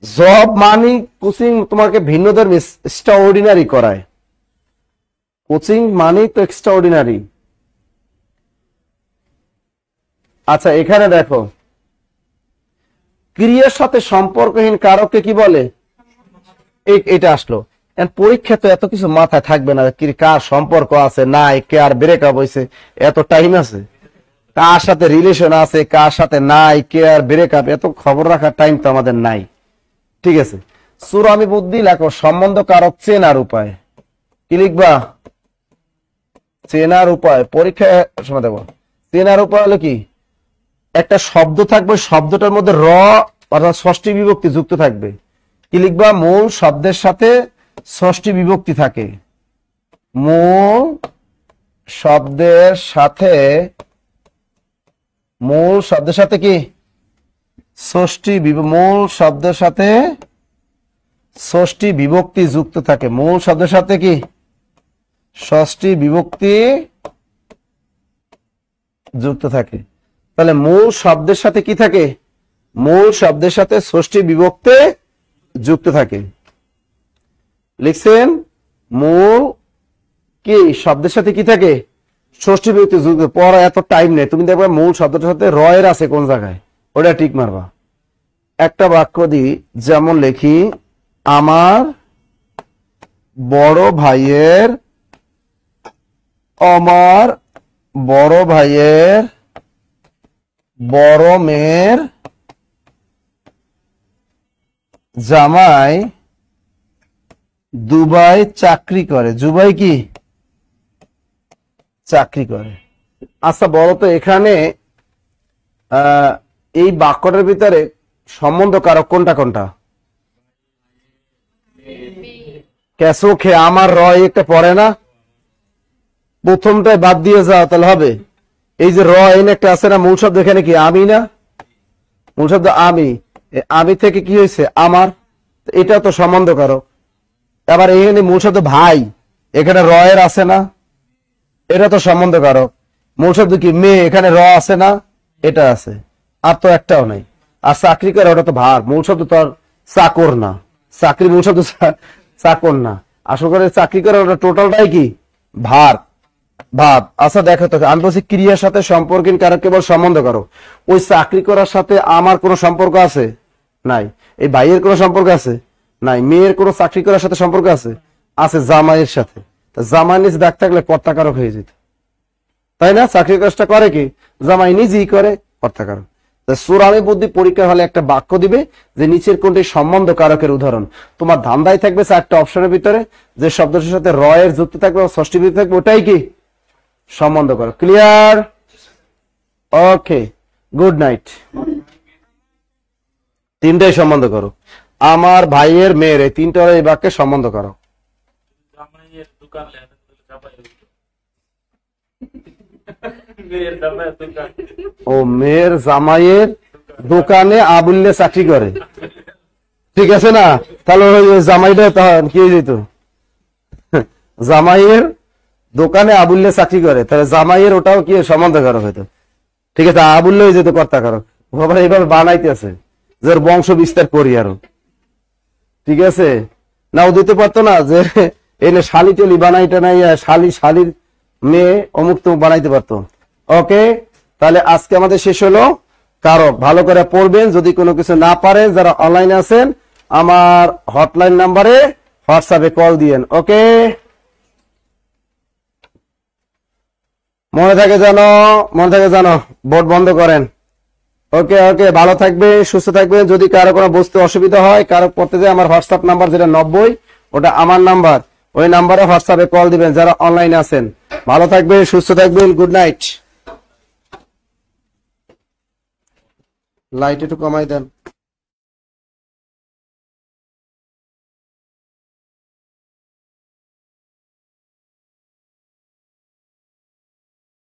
জব মানি কোচিং তোমাকে ভিন্ন ধর্মী এক্সট্রা অর্ডিনারি করায়, কোচিং মানি তো এক্সট্রা অর্ডিনারি। আচ্ছা এখানে দেখো ক্রিয়ার সাথে সম্পর্কহীন কারককে কি বলে, এটা আসলো। পরীক্ষা তো এত কিছু মাথায় থাকবে না, কার সম্পর্ক আছে নাই, কে আর ব্রেকআপ হয়েছে, এত টাইম আছে? কার সাথে রিলেশন আছে, কার সাথে নাই, কে আর ব্রেকআপ, এত খবর রাখার টাইম তো আমাদের নাই। ঠিক আছে, সুরামি বুদ্ধি লেখো সম্বন্ধ কারক চেনার উপায়। কি লিখবা? চেনার উপায়। পরীক্ষায় সময় দেবো। চেনার উপায় হলো কি, একটা শব্দ থাকবে, শব্দটার মধ্যে র অর্থাৎ ষষ্ঠী বিভক্তি যুক্ত থাকবে। কি লিখবা? মূল শব্দের সাথে ষষ্ঠী বিভক্তি থাকে। মূল শব্দের সাথে, মূল শব্দের সাথে কি ষষ্ঠী, মূল শব্দের সাথে ষষ্ঠী বিভক্তি যুক্ত থাকে। মূল শব্দের সাথে কি ষষ্ঠী বিভক্তি যুক্ত থাকে। তাহলে মূল শব্দের সাথে কি থাকে? মূল শব্দের সাথে ষষ্ঠী বিভক্তি যুক্ত থাকে। লিখছেন? মূল কি শব্দের সাথে কি থাকে? ষষ্ঠী বিভক্তি যুক্ত। পড়া এত টাইম নেই, তুমি দেখবে মূল শব্দটার সাথে র এর আছে কোন জায়গায়, ওটা ঠিক মারবা। একটা বাক্য দিই, যেমন লিখি আমার বড় ভাইয়ের, আমার বড় ভাইয়ের বড় মেয়ের জামাই দুবাই চাকরি করে। দুবাই কি চাকরি করে। আচ্ছা বলো তো এখানে এই বাক্যটার ভিতরে সম্বন্ধ কারক কোনটা কোনটা? ক্যাসো খে আমার র একটা পড়ে না, প্রথমটায় বাদ দিয়ে যাও তাহলে হবে। এই যে র এন একটা আছে না, মূল শব্দ এখানে কি আমি না, মূল শব্দ আমি, আমি থেকে কি হয়েছে আমার, এটা তো সম্বন্ধ কারক। আবার এখানে মূল শব্দ ভাই, এখানে র এর আছে না, এটা তো সম্বন্ধ কারক। মূল শব্দ কি মেয়ে, এখানে র আছে না, এটা আছে, আর তো একটাও নাই। আর চাকরি করে ওটা তো ভার, মূল শব্দ তো আর চাকর না, চাকরি মূল শব্দ চাকর না, আসল করে চাকরি করে ওটা টোটালটাই কি ভার, ভাব। আচ্ছা দেখো তো, আমি বলছি ক্রিয়ার সাথে সম্পর্কিত কারক কেবল সম্বন্ধ করো। ওই চাকরি করার সাথে আমার কোনো সম্পর্ক আছে নাই, এই ভাইয়ের কোনো সম্পর্ক আছে নাই, মেয়ের কোনো চাকরি করার সাথে সম্পর্ক আছে আছে জামাইয়ের সাথে। জামাই নিজ দাগ থাকলে কর্তা কারক হয়ে যেত, তাই না? চাকরির কাজটা করে কি জামাই নিজেই করে, কর্তা কারক। সুরামি বুদ্ধি পরীক্ষা হলে একটা বাক্য দিবে যে নিচের কোনটি সম্বন্ধ কারকের উদাহরণ। তোমার ধান্দায় থাকবে চারটা অপশনের ভিতরে যে শব্দটির সাথে র এর যুক্ত থাকবে, ষষ্ঠী বিভক্তি থাকবে, ওটাই কি সম্বন্ধ কারক। ক্লিয়ার? ওকে, গুড নাইট। তিনটাই সম্বন্ধ করো। আমার ভাইয়ের মেয়ের, এই তিনটা এই বাক্যে সম্বন্ধ করো। জামাইয়ের দোকান লেখা মেয়ের জামাইয়ের দোকান, ও মেয়ের জামাইয়ের দোকানে আবুল্লে চাকরি করে, ঠিক আছে না? তাহলে ওই জামাইটা কি হয়ে যেত, জামাইয়ের দোকানে আবুল্লে চাকরি করে, তাহলে জামাইয়ের ওটাও কি সম্বন্ধ করো হয়তো, ঠিক আছে? আবুল্লে হয়ে যেত কর্তা কারক, এইভাবে বানাইতে আছে যে ওর বংশ বিস্তার করি আরো, ঠিক আছে? না ও দিতে পারতো না যে এনে শালি টলি বানাইটা নাই, শালির মেয়ে অমুক তমুক বানাইতে পারতো। ওকে, তাহলে আজকে আমাদের শেষ হলো কারক। ভালো করে পড়বেন, যদি কোনো কিছু না পারেন যারা অনলাইনে আছেন আমার হটলাইন নাম্বারে হোয়াটসঅ্যাপে কল দিয়েন। ওকে, মনে থাকে জানো, বোর্ড বন্ধ করেন। ওকে ওকে, ভালো থাকবে, সুস্থ থাকবে। যদি কারো কোনো বুঝতে অসুবিধা হয়, কারো পড়তে যায়, আমার হোয়াটসঅ্যাপ নাম্বার যেটা 90, ওটা আমার নাম্বার, ওই নাম্বারে হোয়াটসঅ্যাপে কল দিবেন যারা অনলাইনে আছেন। ভালো থাকবে, সুস্থ থাকবেন, গুড নাইট। লাইট একটু কমাই দেন।